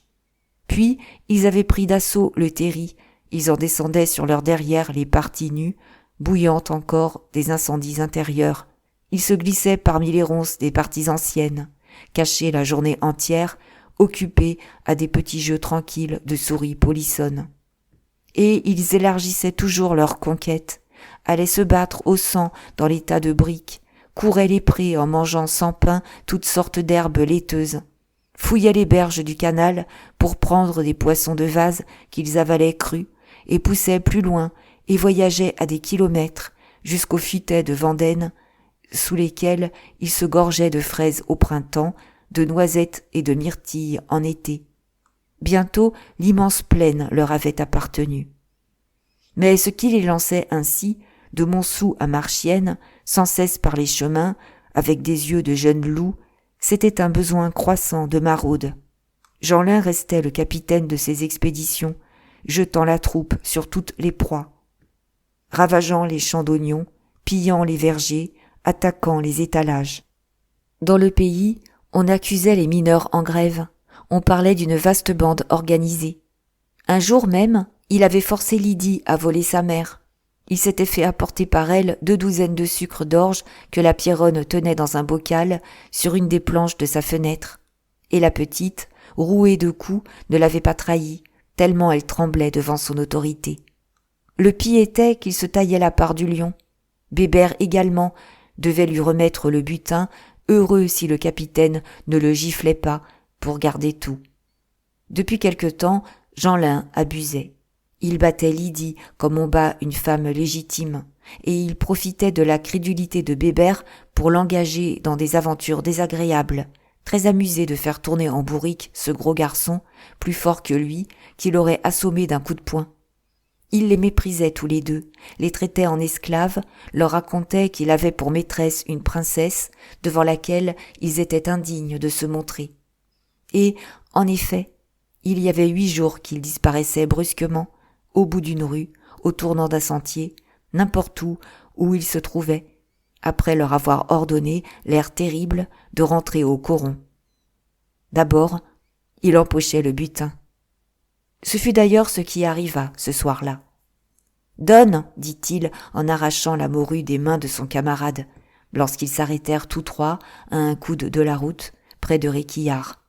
Puis, ils avaient pris d'assaut le terri, ils en descendaient sur leurs derrières les parties nues, bouillant encore des incendies intérieurs. Ils se glissaient parmi les ronces des parties anciennes, cachés la journée entière, occupés à des petits jeux tranquilles de souris polissonnes. Et ils élargissaient toujours leur conquête, allaient se battre au sang dans les tas de briques, couraient les prés en mangeant sans pain toutes sortes d'herbes laiteuses, fouillaient les berges du canal pour prendre des poissons de vase qu'ils avalaient crus, et poussaient plus loin et voyageaient à des kilomètres jusqu'aux futaies de Vendaine, sous lesquels ils se gorgeaient de fraises au printemps, de noisettes et de myrtilles en été. Bientôt, l'immense plaine leur avait appartenu. Mais ce qui les lançait ainsi, de Montsou à Marchienne, sans cesse par les chemins, avec des yeux de jeunes loups, c'était un besoin croissant de maraude. Jeanlin restait le capitaine de ces expéditions, jetant la troupe sur toutes les proies, ravageant les champs d'oignons, pillant les vergers, attaquant les étalages. Dans le pays, on accusait les mineurs en grève, on parlait d'une vaste bande organisée. Un jour même, il avait forcé Lydie à voler sa mère. Il s'était fait apporter par elle 2 douzaines de sucres d'orge que la Pierronne tenait dans un bocal sur une des planches de sa fenêtre. Et la petite, rouée de coups, ne l'avait pas trahi, tellement elle tremblait devant son autorité. Le pis était qu'il se taillait la part du lion. Bébert également devait lui remettre le butin, heureux si le capitaine ne le giflait pas pour garder tout. Depuis quelque temps, Jeanlin abusait. Il battait Lydie comme on bat une femme légitime, et il profitait de la crédulité de Bébert pour l'engager dans des aventures désagréables, très amusé de faire tourner en bourrique ce gros garçon, plus fort que lui, qui l'aurait assommé d'un coup de poing. Il les méprisait tous les deux, les traitait en esclaves, leur racontait qu'il avait pour maîtresse une princesse devant laquelle ils étaient indignes de se montrer. Et, en effet, il y avait 8 jours qu'il disparaissait brusquement, au bout d'une rue, au tournant d'un sentier, n'importe où il se trouvait, après leur avoir ordonné, l'air terrible, de rentrer au coron. D'abord, il empochait le butin. Ce fut d'ailleurs ce qui arriva ce soir-là. « Donne !» dit-il en arrachant la morue des mains de son camarade, lorsqu'ils s'arrêtèrent tous trois à un coude de la route, près de Réquillart.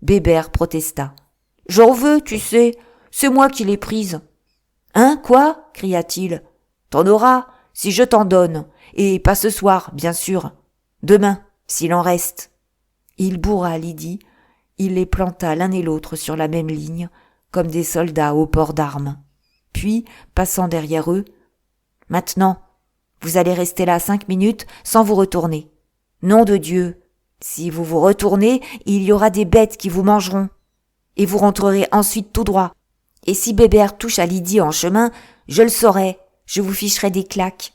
Bébert protesta. « J'en veux, tu sais, c'est moi qui l'ai prise. »« Hein, quoi ?» cria-t-il. « T'en auras, si je t'en donne, et pas ce soir, bien sûr. Demain, s'il en reste. » Il bourra Lydie, il les planta l'un et l'autre sur la même ligne, comme des soldats au port d'armes. Puis, passant derrière eux, « Maintenant, vous allez rester là 5 minutes sans vous retourner. Nom de Dieu, si vous vous retournez, il y aura des bêtes qui vous mangeront. Et vous rentrerez ensuite tout droit. Et si Bébert touche à Lydie en chemin, je le saurai, je vous ficherai des claques. »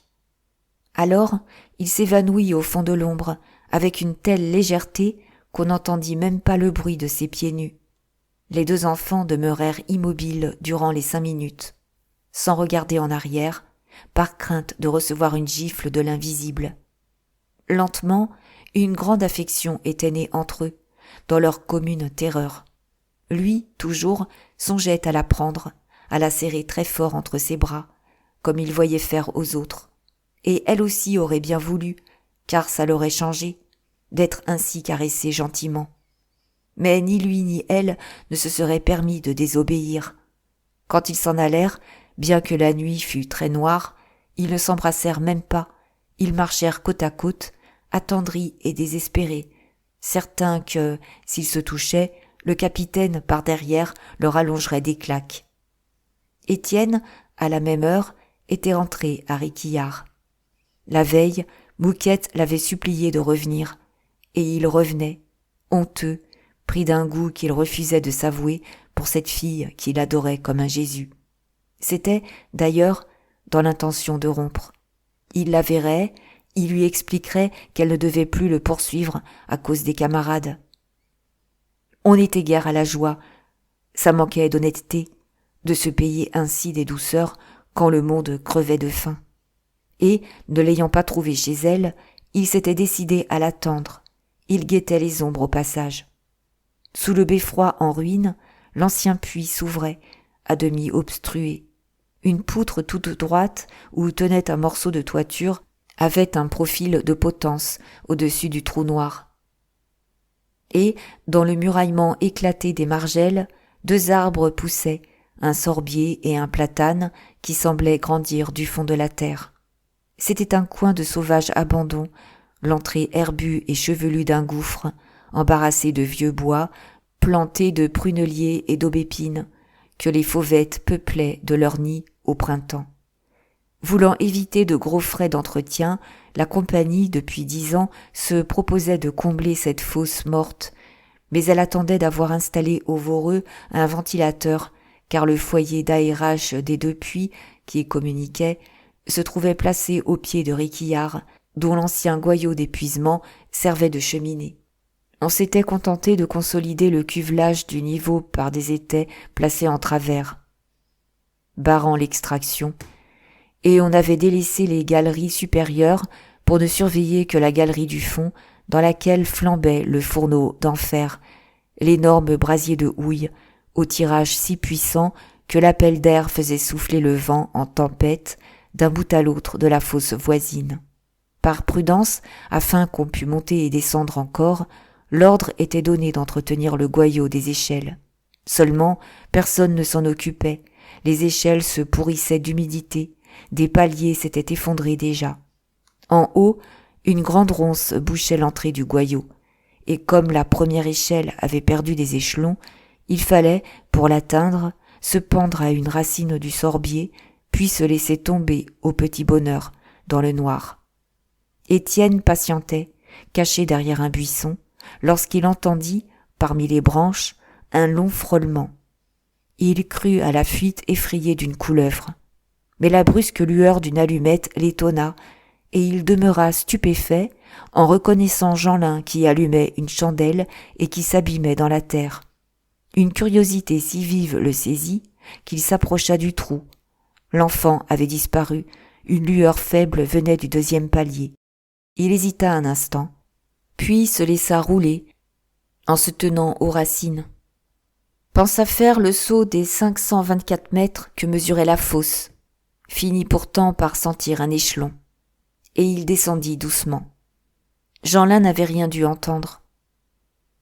Alors, il s'évanouit au fond de l'ombre, avec une telle légèreté qu'on n'entendit même pas le bruit de ses pieds nus. Les 2 enfants demeurèrent immobiles durant les 5 minutes, sans regarder en arrière, par crainte de recevoir une gifle de l'invisible. Lentement, une grande affection était née entre eux, dans leur commune terreur. Lui, toujours, songeait à la prendre, à la serrer très fort entre ses bras, comme il voyait faire aux autres. Et elle aussi aurait bien voulu, car ça l'aurait changé, d'être ainsi caressée gentiment. Mais ni lui ni elle ne se seraient permis de désobéir. Quand ils s'en allèrent, bien que la nuit fût très noire, ils ne s'embrassèrent même pas, ils marchèrent côte à côte, attendris et désespérés, certains que, s'ils se touchaient, le capitaine, par derrière, leur allongerait des claques. Étienne, à la même heure, était rentré à Réquillart. La veille, Mouquette l'avait supplié de revenir, et il revenait, honteux, pris d'un goût qu'il refusait de s'avouer pour cette fille qu'il adorait comme un Jésus. C'était, d'ailleurs, dans l'intention de rompre. Il la verrait, il lui expliquerait qu'elle ne devait plus le poursuivre à cause des camarades. On n'était guère à la joie, ça manquait d'honnêteté, de se payer ainsi des douceurs quand le monde crevait de faim. Et, ne l'ayant pas trouvée chez elle, il s'était décidé à l'attendre. Il guettait les ombres au passage. Sous le beffroi en ruine, l'ancien puits s'ouvrait, à demi obstrué. Une poutre toute droite, où tenait un morceau de toiture, avait un profil de potence au-dessus du trou noir. Et, dans le muraillement éclaté des margelles, 2 arbres poussaient, un sorbier et un platane qui semblaient grandir du fond de la terre. C'était un coin de sauvage abandon, l'entrée herbue et chevelue d'un gouffre, embarrassé de vieux bois, planté de pruneliers et d'aubépines, que les fauvettes peuplaient de leurs nids au printemps. Voulant éviter de gros frais d'entretien, la compagnie, depuis 10 ans, se proposait de combler cette fosse morte, mais elle attendait d'avoir installé au Voreux un ventilateur, car le foyer d'aérage des 2 puits, qui y communiquaient, se trouvait placé au pied de Réquillart, dont l'ancien goyot d'épuisement servait de cheminée. On s'était contenté de consolider le cuvelage du niveau par des étais placés en travers, barrant l'extraction, et on avait délaissé les galeries supérieures pour ne surveiller que la galerie du fond, dans laquelle flambait le fourneau d'enfer, l'énorme brasier de houille, au tirage si puissant que l'appel d'air faisait souffler le vent en tempête d'un bout à l'autre de la fosse voisine. Par prudence, afin qu'on pût monter et descendre encore, l'ordre était donné d'entretenir le goyot des échelles. Seulement, personne ne s'en occupait, les échelles se pourrissaient d'humidité, des paliers s'étaient effondrés déjà. En haut, une grande ronce bouchait l'entrée du goyot, et comme la première échelle avait perdu des échelons, il fallait, pour l'atteindre, se pendre à une racine du sorbier, puis se laisser tomber au petit bonheur, dans le noir. Étienne patientait, caché derrière un buisson, lorsqu'il entendit, parmi les branches, un long frôlement. Il crut à la fuite effrayée d'une couleuvre. Mais la brusque lueur d'une allumette l'étonna, et il demeura stupéfait en reconnaissant Jeanlin qui allumait une chandelle et qui s'abîmait dans la terre. Une curiosité si vive le saisit qu'il s'approcha du trou. L'enfant avait disparu, une lueur faible venait du 2e palier. Il hésita un instant, puis se laissa rouler, en se tenant aux racines. Pensa faire le saut des 524 mètres que mesurait la fosse, finit pourtant par sentir un échelon, et il descendit doucement. Jeanlin n'avait rien dû entendre.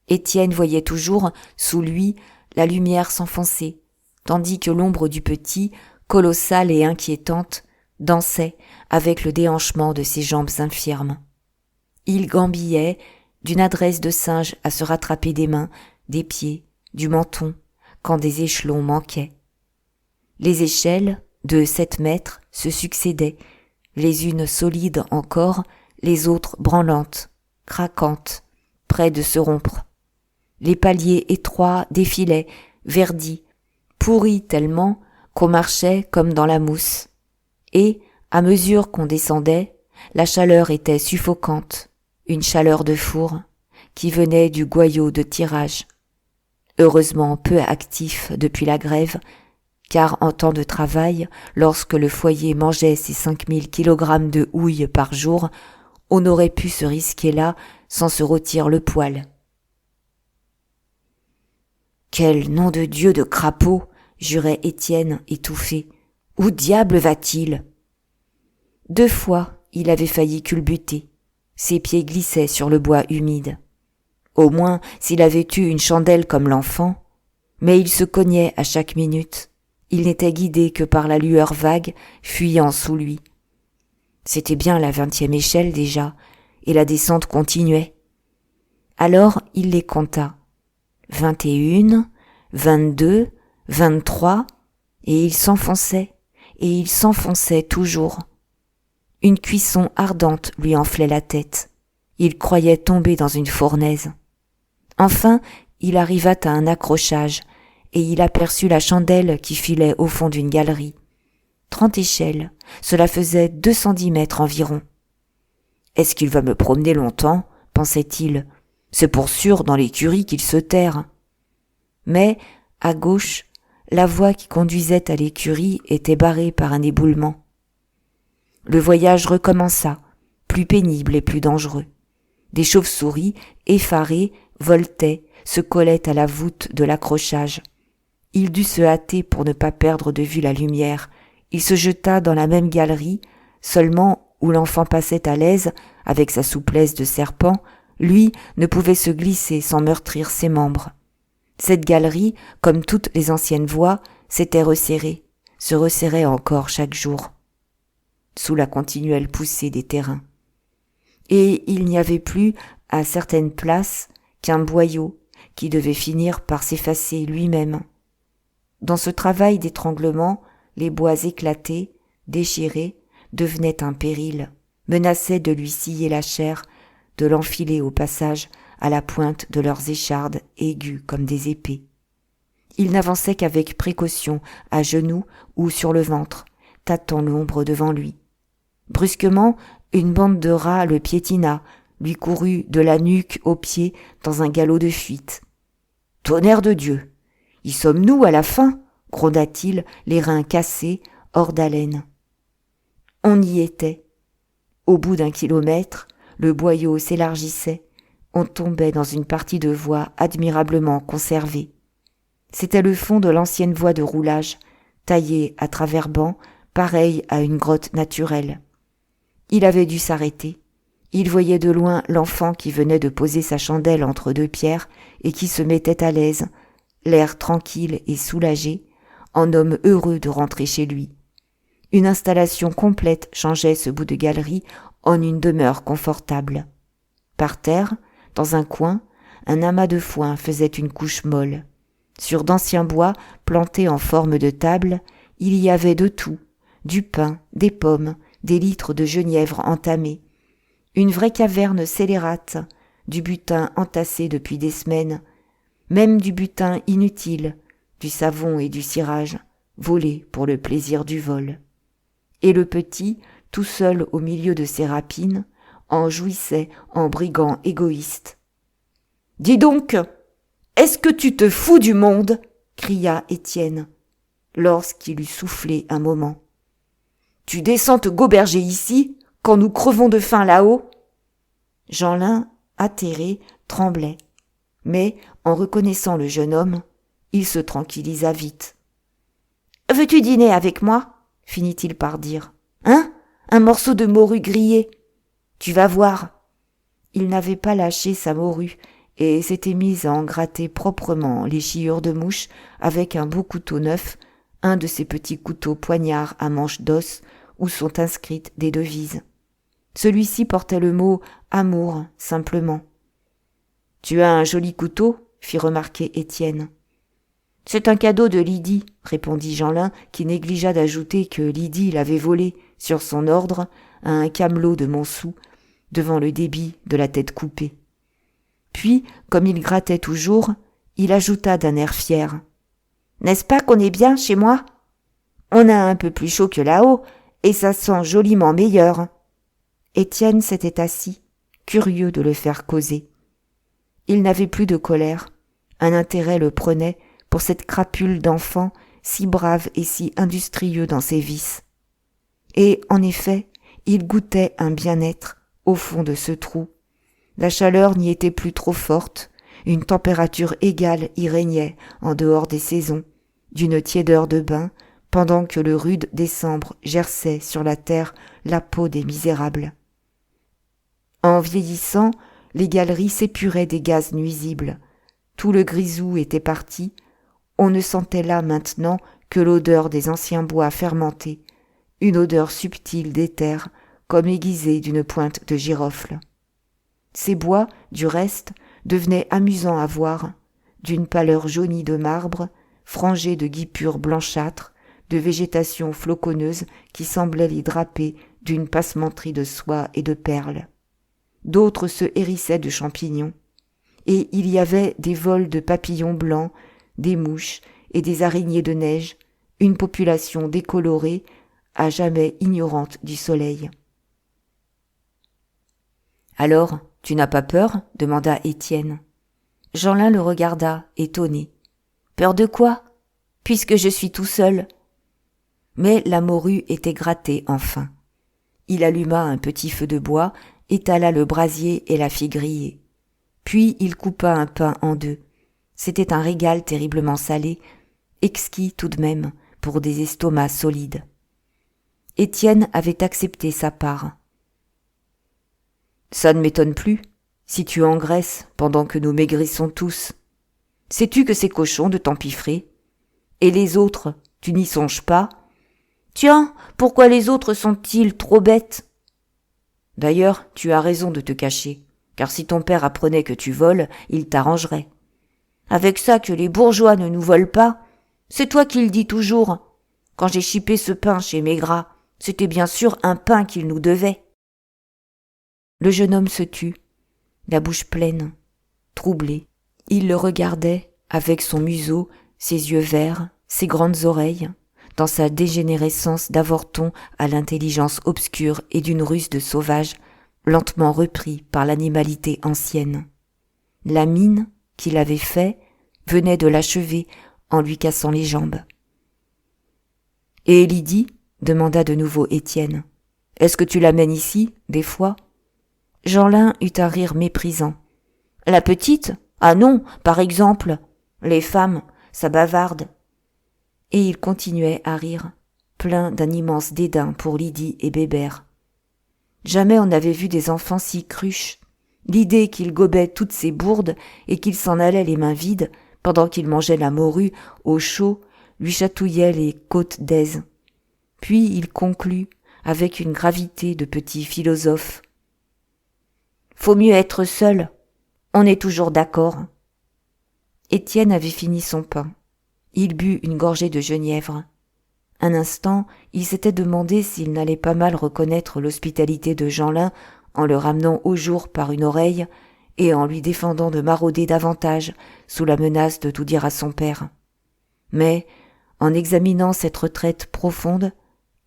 Étienne voyait toujours, sous lui, la lumière s'enfoncer, tandis que l'ombre du petit, colossale et inquiétante, dansait avec le déhanchement de ses jambes infirmes. Il gambillait, d'une adresse de singe à se rattraper des mains, des pieds, du menton, quand des échelons manquaient. Les échelles, de 7 mètres, se succédaient, les unes solides encore, les autres branlantes, craquantes, près de se rompre. Les paliers étroits défilaient, verdis, pourris tellement qu'on marchait comme dans la mousse. Et, à mesure qu'on descendait, la chaleur était suffocante, une chaleur de four, qui venait du goyot de tirage. Heureusement peu actif depuis la grève, car en temps de travail, lorsque le foyer mangeait ses 5000 kilogrammes de houille par jour, on aurait pu se risquer là sans se rôtir le poil. Quel nom de Dieu de crapaud, jurait Étienne étouffé. Où diable va-t-il? 2 fois, il avait failli culbuter. Ses pieds glissaient sur le bois humide. Au moins, s'il avait eu une chandelle comme l'enfant, mais il se cognait à chaque minute. Il n'était guidé que par la lueur vague, fuyant sous lui. C'était bien la 20e échelle déjà. et la descente continuait. Alors il les compta. 21, 22, 23, et il s'enfonçait toujours. Une cuisson ardente lui enflait la tête. Il croyait tomber dans une fournaise. Enfin, il arriva à un accrochage, et il aperçut la chandelle qui filait au fond d'une galerie. 30 échelles, cela faisait 210 mètres environ. « Est-ce qu'il va me promener longtemps ?» pensait-il. « C'est pour sûr dans l'écurie qu'il se terre. » Mais, à gauche, la voie qui conduisait à l'écurie était barrée par un éboulement. Le voyage recommença, plus pénible et plus dangereux. Des chauves-souris, effarées, voletaient, se collaient à la voûte de l'accrochage. Il dut se hâter pour ne pas perdre de vue la lumière. Il se jeta dans la même galerie, seulement où l'enfant passait à l'aise, avec sa souplesse de serpent, lui ne pouvait se glisser sans meurtrir ses membres. Cette galerie, comme toutes les anciennes voies, s'était resserrée, se resserrait encore chaque jour, sous la continuelle poussée des terrains. Et il n'y avait plus, à certaines places, qu'un boyau qui devait finir par s'effacer lui-même. Dans ce travail d'étranglement, les bois éclatés, déchirés, devenaient un péril, menaçaient de lui scier la chair, de l'enfiler au passage à la pointe de leurs échardes aiguës comme des épées. Il n'avançait qu'avec précaution, à genoux ou sur le ventre, tâtant l'ombre devant lui. Brusquement, une bande de rats le piétina, lui courut de la nuque aux pieds dans un galop de fuite. « Tonnerre de Dieu! Y sommes-nous à la fin ?» gronda-t-il, les reins cassés, hors d'haleine. On y était. Au bout d'1 kilomètre, le boyau s'élargissait. On tombait dans une partie de voie admirablement conservée. C'était le fond de l'ancienne voie de roulage, taillée à travers bancs, pareille à une grotte naturelle. Il avait dû s'arrêter. Il voyait de loin l'enfant qui venait de poser sa chandelle entre 2 pierres et qui se mettait à l'aise, l'air tranquille et soulagé, en homme heureux de rentrer chez lui. Une installation complète changeait ce bout de galerie en une demeure confortable. Par terre, dans un coin, un amas de foin faisait une couche molle. Sur d'anciens bois plantés en forme de table, il y avait de tout, du pain, des pommes, des litres de genièvre entamés, une vraie caverne scélérate, du butin entassé depuis des semaines, même du butin inutile, du savon et du cirage, volés pour le plaisir du vol. Et le petit, tout seul au milieu de ses rapines, en jouissait en brigand égoïste. « Dis donc, est-ce que tu te fous du monde ?» cria Étienne, lorsqu'il eut soufflé un moment. « Tu descends te goberger ici, quand nous crevons de faim là-haut ?» Jeanlin, atterré, tremblait, mais, en reconnaissant le jeune homme, il se tranquillisa vite. « Veux-tu dîner avec moi ?» finit-il par dire. « Hein ? Un morceau de morue grillée. Tu vas voir. » Il n'avait pas lâché sa morue et s'était mis à en gratter proprement les chiures de mouches avec un beau couteau neuf, un de ces petits couteaux poignards à manche d'os où sont inscrites des devises. Celui-ci portait le mot « amour » simplement. « Tu as un joli couteau ?» fit remarquer Étienne. « C'est un cadeau de Lydie, » répondit Jeanlin, qui négligea d'ajouter que Lydie l'avait volé, sur son ordre, à un camelot de Montsou, devant le débit de la tête coupée. Puis, comme il grattait toujours, il ajouta d'un air fier. « N'est-ce pas qu'on est bien chez moi ? On a un peu plus chaud que là-haut, et ça sent joliment meilleur. » Étienne s'était assis, curieux de le faire causer. Il n'avait plus de colère. Un intérêt le prenait pour cette crapule d'enfant si brave et si industrieux dans ses vices. Et, en effet, il goûtait un bien-être au fond de ce trou. La chaleur n'y était plus trop forte, une température égale y régnait en dehors des saisons, d'une tiédeur de bain, pendant que le rude décembre gerçait sur la terre la peau des misérables. En vieillissant, les galeries s'épuraient des gaz nuisibles. Tout le grisou était parti. On ne sentait là maintenant que l'odeur des anciens bois fermentés, une odeur subtile d'éther, comme aiguisée d'une pointe de girofle. Ces bois, du reste, devenaient amusants à voir, d'une pâleur jaunie de marbre, frangés de guipures blanchâtres, de végétation floconneuse qui semblait les draper d'une passementerie de soie et de perles. D'autres se hérissaient de champignons, et il y avait des vols de papillons blancs, des mouches et des araignées de neige, une population décolorée, à jamais ignorante du soleil. « Alors, tu n'as pas peur ?» demanda Étienne. Jeanlin le regarda, étonné. « Peur de quoi ? Puisque je suis tout seul. » Mais la morue était grattée enfin. Il alluma un petit feu de bois, étala le brasier et la fit griller. Puis il coupa un pain en deux. C'était un régal terriblement salé, exquis tout de même pour des estomacs solides. Étienne avait accepté sa part. « Ça ne m'étonne plus, si tu engraisses pendant que nous maigrissons tous. Sais-tu que c'est cochon de t'empiffrer ? Et les autres, tu n'y songes pas ? Tiens, pourquoi les autres sont-ils trop bêtes ? D'ailleurs, tu as raison de te cacher, car si ton père apprenait que tu voles, il t'arrangerait. Avec ça que les bourgeois ne nous volent pas, c'est toi qui le dis toujours. Quand j'ai chipé ce pain chez Maigrat, c'était bien sûr un pain qu'il nous devait. » Le jeune homme se tut, la bouche pleine, troublé. Il le regardait avec son museau, ses yeux verts, ses grandes oreilles, dans sa dégénérescence d'avorton à l'intelligence obscure et d'une ruse de sauvage, lentement repris par l'animalité ancienne. La mine qu'il avait fait venait de l'achever en lui cassant les jambes. « Et Lydie ? demanda de nouveau Étienne. « Est-ce que tu l'amènes ici, des fois ?» Jeanlin eut un rire méprisant. « La petite ? Ah non, par exemple. Les femmes, ça bavarde. » Et il continuait à rire, plein d'un immense dédain pour Lydie et Bébert. Jamais on n'avait vu des enfants si cruches. L'idée qu'il gobait toutes ces bourdes et qu'il s'en allait les mains vides, pendant qu'il mangeait la morue au chaud, lui chatouillait les côtes d'aise. Puis il conclut avec une gravité de petit philosophe. « Faut mieux être seul, on est toujours d'accord. » Étienne avait fini son pain. Il but une gorgée de genièvre. Un instant, il s'était demandé s'il n'allait pas mal reconnaître l'hospitalité de Jeanlin en le ramenant au jour par une oreille et en lui défendant de marauder davantage sous la menace de tout dire à son père. Mais, en examinant cette retraite profonde,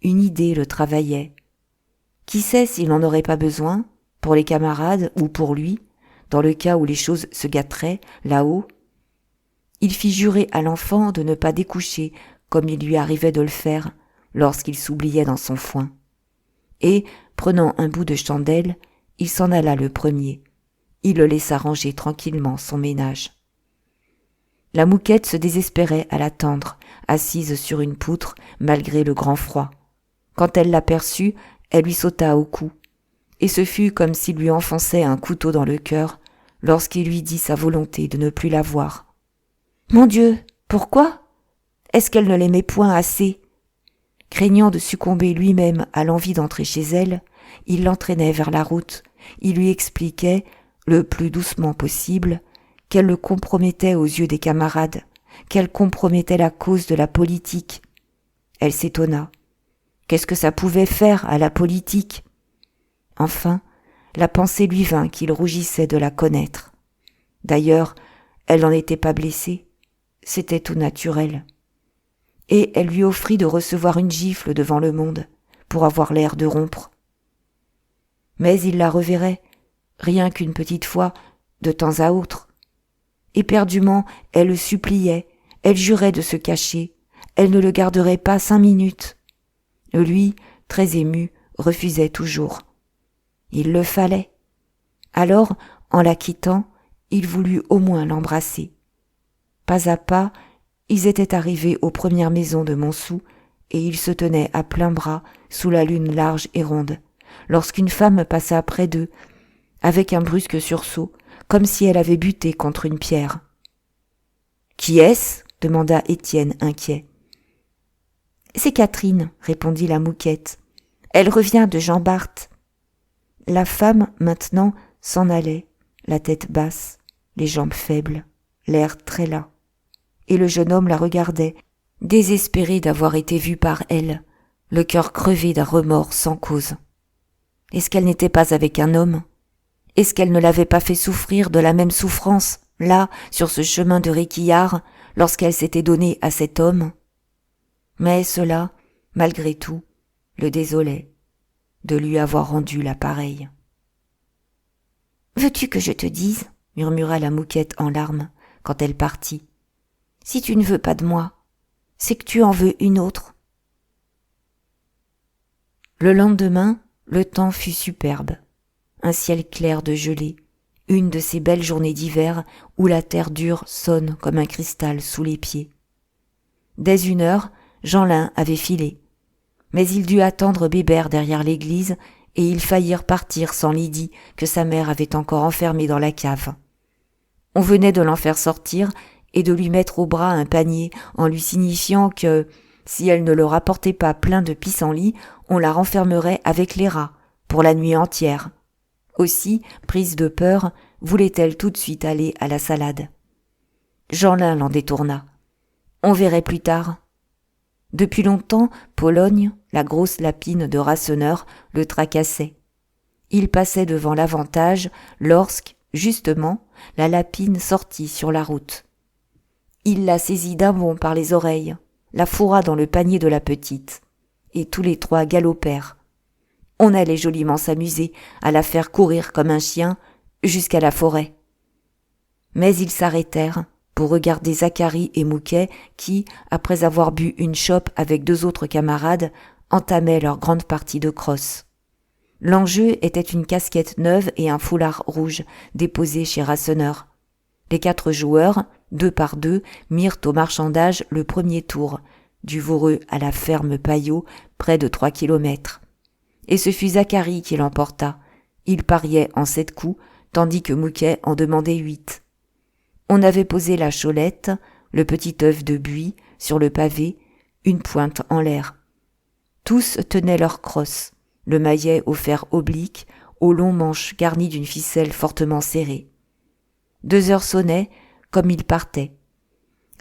une idée le travaillait. Qui sait s'il n'en aurait pas besoin, pour les camarades ou pour lui, dans le cas où les choses se gâteraient, là-haut. Il fit jurer à l'enfant de ne pas découcher comme il lui arrivait de le faire lorsqu'il s'oubliait dans son foin. Et, prenant un bout de chandelle, il s'en alla le premier. Il le laissa ranger tranquillement son ménage. La Mouquette se désespérait à l'attendre, assise sur une poutre, malgré le grand froid. Quand elle l'aperçut, elle lui sauta au cou. Et ce fut comme s'il lui enfonçait un couteau dans le cœur, lorsqu'il lui dit sa volonté de ne plus la voir. « Mon Dieu, pourquoi ? Est-ce qu'elle ne l'aimait point assez ?» Craignant de succomber lui-même à l'envie d'entrer chez elle, il l'entraînait vers la route. Il lui expliquait, le plus doucement possible, qu'elle le compromettait aux yeux des camarades, qu'elle compromettait la cause de la politique. Elle s'étonna. Qu'est-ce que ça pouvait faire à la politique ? Enfin, la pensée lui vint qu'il rougissait de la connaître. D'ailleurs, elle n'en était pas blessée, c'était tout naturel. Et elle lui offrit de recevoir une gifle devant le monde, pour avoir l'air de rompre. Mais il la reverrait, rien qu'une petite fois, de temps à autre. Éperdument, elle le suppliait, elle jurait de se cacher, elle ne le garderait pas 5 minutes. Lui, très ému, refusait toujours. Il le fallait. Alors, en la quittant, il voulut au moins l'embrasser. Pas à pas, ils étaient arrivés aux premières maisons de Montsou et ils se tenaient à plein bras sous la lune large et ronde, lorsqu'une femme passa près d'eux, avec un brusque sursaut, comme si elle avait buté contre une pierre. « Qui est-ce » demanda Étienne inquiet. « C'est Catherine, » répondit la Mouquette. « Elle revient de Jean Bart. » La femme, maintenant, s'en allait, la tête basse, les jambes faibles, l'air très las. Et le jeune homme la regardait, désespéré d'avoir été vu par elle, le cœur crevé d'un remords sans cause. Est-ce qu'elle n'était pas avec un homme ? Est-ce qu'elle ne l'avait pas fait souffrir de la même souffrance, là, sur ce chemin de Réquillart, lorsqu'elle s'était donnée à cet homme ? Mais cela, malgré tout, le désolait de lui avoir rendu la pareille. « Veux-tu que je te dise ?» murmura la Mouquette en larmes, quand elle partit. « Si tu ne veux pas de moi, c'est que tu en veux une autre. » Le lendemain, le temps fut superbe. Un ciel clair de gelée, une de ces belles journées d'hiver où la terre dure sonne comme un cristal sous les pieds. Dès 1h, Jeanlin avait filé. Mais il dut attendre Bébert derrière l'église et ils faillirent partir sans Lydie que sa mère avait encore enfermée dans la cave. On venait de l'en faire sortir et de lui mettre au bras un panier en lui signifiant que, si elle ne le rapportait pas plein de pissenlits, on la renfermerait avec les rats, pour la nuit entière. Aussi, prise de peur, voulait-elle tout de suite aller à la salade. Jeanlin l'en détourna. On verrait plus tard. Depuis longtemps, Pologne, la grosse lapine de Rasseneur, le tracassait. Il passait devant l'avantage lorsque, justement, la lapine sortit sur la route. Il la saisit d'un bond par les oreilles, la fourra dans le panier de la petite, et tous les trois galopèrent. On allait joliment s'amuser à la faire courir comme un chien jusqu'à la forêt. Mais ils s'arrêtèrent pour regarder Zacharie et Mouquet qui, après avoir bu une chope avec 2 autres camarades, entamaient leur grande partie de crosse. L'enjeu était une casquette neuve et un foulard rouge déposés chez Rasseneur. Les 4 joueurs, 2 par 2, mirent au marchandage le premier tour, du Voreux à la ferme Paillot, près de 3 kilomètres. Et ce fut Zacharie qui l'emporta. Il pariait en 7 coups, tandis que Mouquet en demandait 8. On avait posé la cholette, le petit œuf de buis, sur le pavé, une pointe en l'air. Tous tenaient leur crosse, le maillet au fer oblique, aux longs manches garnis d'une ficelle fortement serrée. 2 heures sonnaient, comme ils partaient.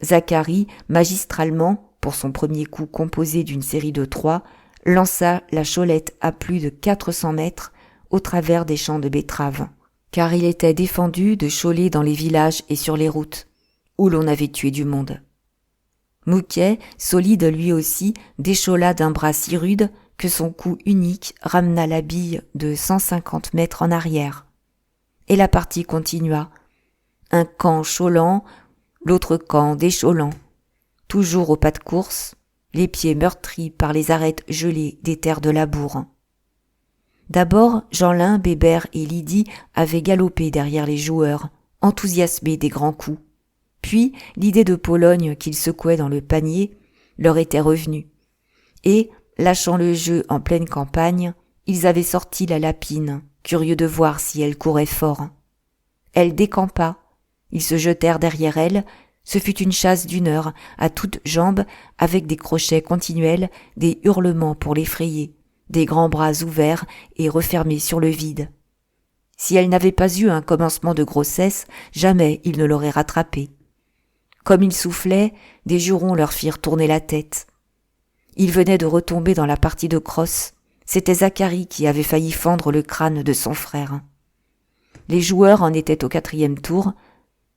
Zacharie, magistralement, pour son premier coup composé d'une série de 3, lança la cholette à plus de 400 mètres au travers des champs de betteraves, car il était défendu de choler dans les villages et sur les routes, où l'on avait tué du monde. Mouquet, solide lui aussi, déchola d'un bras si rude que son coup unique ramena la bille de 150 mètres en arrière. Et la partie continua, un camp cholant, l'autre camp décholant, toujours au pas de course, les pieds meurtris par les arêtes gelées des terres de labour. D'abord, Jeanlin, Bébert et Lydie avaient galopé derrière les joueurs, enthousiasmés des grands coups. Puis, l'idée de Pologne qu'ils secouaient dans le panier leur était revenue. Et, lâchant le jeu en pleine campagne, ils avaient sorti la lapine, curieux de voir si elle courait fort. Elle décampa, ils se jetèrent derrière elle. Ce fut une chasse d'1 heure, à toutes jambes, avec des crochets continuels, des hurlements pour l'effrayer, des grands bras ouverts et refermés sur le vide. Si elle n'avait pas eu un commencement de grossesse, jamais il ne l'aurait rattrapée. Comme il soufflait, des jurons leur firent tourner la tête. Il venait de retomber dans la partie de crosse. C'était Zacharie qui avait failli fendre le crâne de son frère. Les joueurs en étaient au 4e tour.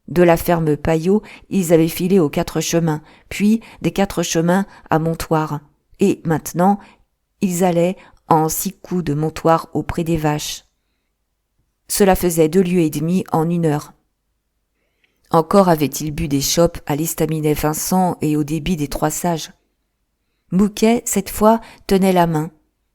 De la ferme Paillot, ils avaient filé aux 4 chemins, puis des 4 chemins à Montoire, et maintenant, ils allaient en 6 coups de Montoire auprès des vaches. Cela faisait 2 lieues et demie en 1 heure. Encore avait-il bu des chopes à l'estaminet Vincent et au débit des 3 sages. Mouquet, cette fois, tenait la main.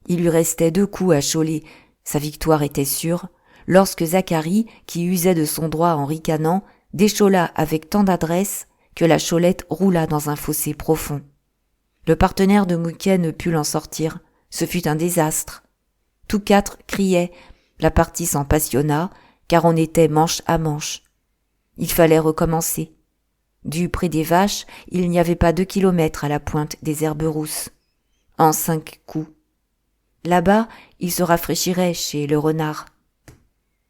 Il lui restait 2 coups à choler. Sa victoire était sûre, lorsque Zacharie, qui usait de son droit en ricanant, déchola avec tant d'adresse que la cholette roula dans un fossé profond. Le partenaire de Mouquet ne put l'en sortir. Ce fut un désastre. Tous 4 criaient. La partie s'en passionna, car on était manche à manche. Il fallait recommencer. Du près des vaches, il n'y avait pas 2 kilomètres à la pointe des herbes rousses. En 5 coups. Là-bas, il se rafraîchirait chez le renard.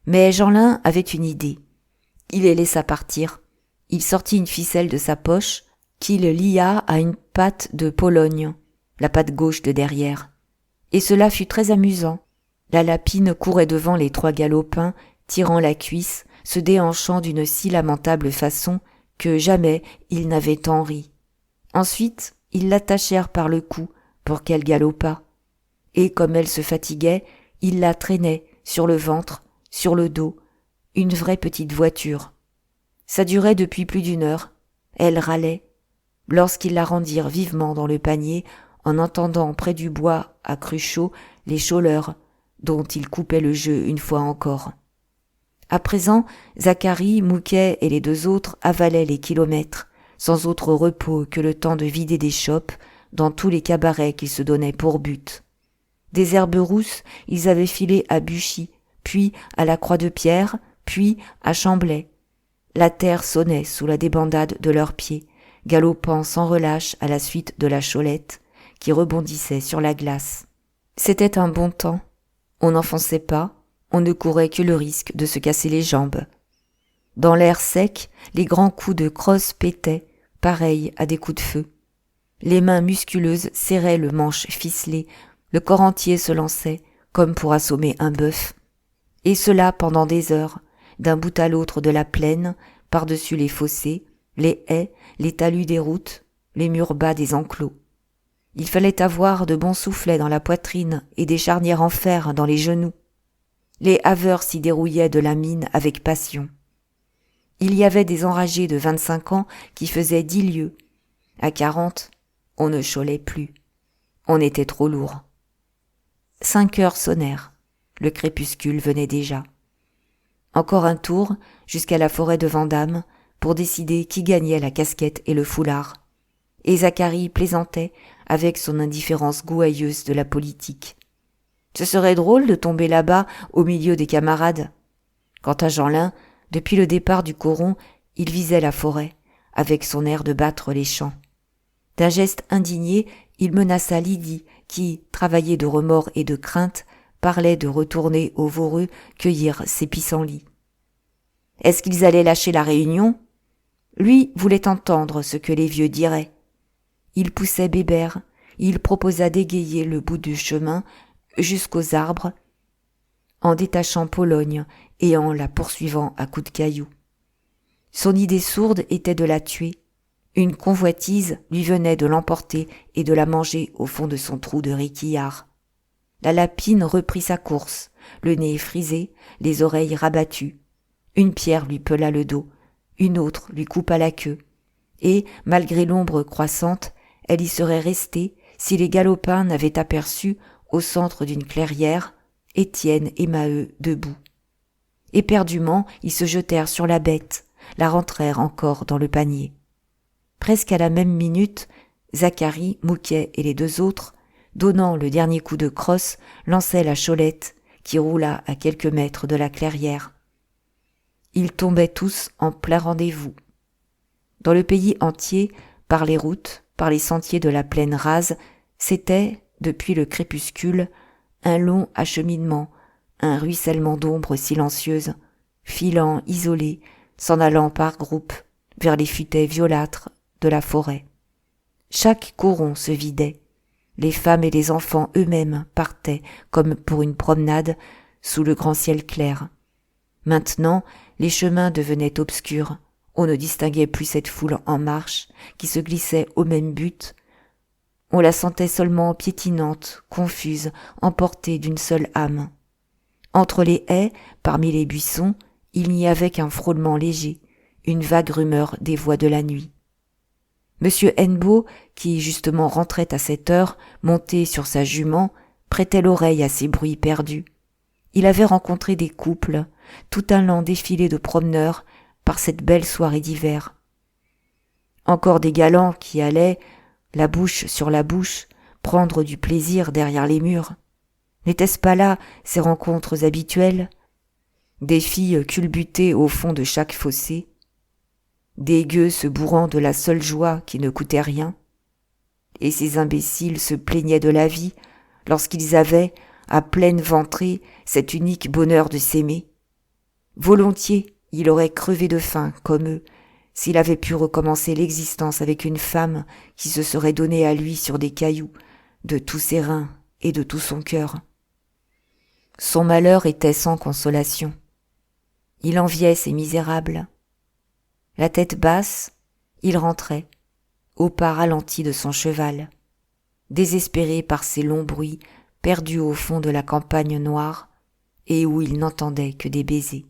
Mais Jeanlin avait une idée. Il les laissa partir. Il sortit une ficelle de sa poche qu'il lia à une patte de Pologne, la patte gauche de derrière. Et cela fut très amusant. La lapine courait devant les 3 galopins, tirant la cuisse, se déhanchant d'une si lamentable façon que jamais ils n'avaient tant ri. Ensuite, ils l'attachèrent par le cou pour qu'elle galopât. Et comme elle se fatiguait, ils la traînaient sur le ventre, sur le dos, une vraie petite voiture. Ça durait depuis plus d'1 heure. Elle râlait. Lorsqu'ils la rendirent vivement dans le panier, en entendant près du bois à Cruchot les chauleurs, dont il coupait le jeu une fois encore. À présent, Zacharie, Mouquet et les 2 autres avalaient les kilomètres, sans autre repos que le temps de vider des chopes dans tous les cabarets qu'ils se donnaient pour but. Des Herbes Rousses, ils avaient filé à Buchy, puis à la Croix-de-Pierre, puis à Chamblay. La terre sonnait sous la débandade de leurs pieds, galopant sans relâche à la suite de la Cholette, qui rebondissait sur la glace. C'était un bon temps. On n'enfonçait pas, on ne courait que le risque de se casser les jambes. Dans l'air sec, les grands coups de crosse pétaient, pareils à des coups de feu. Les mains musculeuses serraient le manche ficelé, le corps entier se lançait, comme pour assommer un bœuf. Et cela pendant des heures, d'un bout à l'autre de la plaine, par-dessus les fossés, les haies, les talus des routes, les murs bas des enclos. Il fallait avoir de bons soufflets dans la poitrine et des charnières en fer dans les genoux. Les haveurs s'y dérouillaient de la mine avec passion. Il y avait des enragés de 25 ans qui faisaient 10 lieues. À 40, on ne cholait plus. On était trop lourd. 5 heures sonnèrent. Le crépuscule venait déjà. Encore un tour jusqu'à la forêt de Vandame pour décider qui gagnait la casquette et le foulard. Et Zacharie plaisantait avec son indifférence gouailleuse de la politique. Ce serait drôle de tomber là-bas au milieu des camarades. Quant à Jeanlin, depuis le départ du coron, il visait la forêt, avec son air de battre les champs. D'un geste indigné, il menaça Lydie, qui, travaillée de remords et de crainte, parlait de retourner au Voreux cueillir ses pissenlits. Est-ce qu'ils allaient lâcher la Réunion ? Lui voulait entendre ce que les vieux diraient. Il poussait Bébert, il proposa d'égayer le bout du chemin jusqu'aux arbres, en détachant Pologne et en la poursuivant à coups de cailloux. Son idée sourde était de la tuer. Une convoitise lui venait de l'emporter et de la manger au fond de son trou de réquillart. La lapine reprit sa course, le nez frisé, les oreilles rabattues. Une pierre lui pela le dos, une autre lui coupa la queue. Et, malgré l'ombre croissante, elle y serait restée si les galopins n'avaient aperçu, au centre d'une clairière, Étienne et Maheu debout. Éperdument, ils se jetèrent sur la bête, la rentrèrent encore dans le panier. Presque à la même minute, Zacharie, Mouquet et les 2 autres, donnant le dernier coup de crosse, lançaient la Cholette, qui roula à quelques mètres de la clairière. Ils tombaient tous en plein rendez-vous. Dans le pays entier, par les routes, par les sentiers de la plaine rase, c'était, depuis le crépuscule, un long acheminement, un ruissellement d'ombres silencieuses, filant isolés, s'en allant par groupes, vers les futaies violâtres de la forêt. Chaque coron se vidait. Les femmes et les enfants eux-mêmes partaient, comme pour une promenade, sous le grand ciel clair. Maintenant, les chemins devenaient obscurs. On ne distinguait plus cette foule en marche, qui se glissait au même but. On la sentait seulement piétinante, confuse, emportée d'une seule âme. Entre les haies, parmi les buissons, il n'y avait qu'un frôlement léger, une vague rumeur des voix de la nuit. Monsieur Hennebeau, qui justement rentrait à cette heure, monté sur sa jument, prêtait l'oreille à ces bruits perdus. Il avait rencontré des couples, tout un lent défilé de promeneurs, par cette belle soirée d'hiver. Encore des galants qui allaient, la bouche sur la bouche, prendre du plaisir derrière les murs. N'étaient-ce pas là ces rencontres habituelles ? Des filles culbutées au fond de chaque fossé, des gueux se bourrant de la seule joie qui ne coûtait rien, et ces imbéciles se plaignaient de la vie lorsqu'ils avaient, à pleine ventrée, cet unique bonheur de s'aimer. Volontiers, il aurait crevé de faim, comme eux, s'il avait pu recommencer l'existence avec une femme qui se serait donnée à lui sur des cailloux, de tous ses reins et de tout son cœur. Son malheur était sans consolation. Il enviait ces misérables. La tête basse, il rentrait, au pas ralenti de son cheval, désespéré par ces longs bruits perdus au fond de la campagne noire et où il n'entendait que des baisers.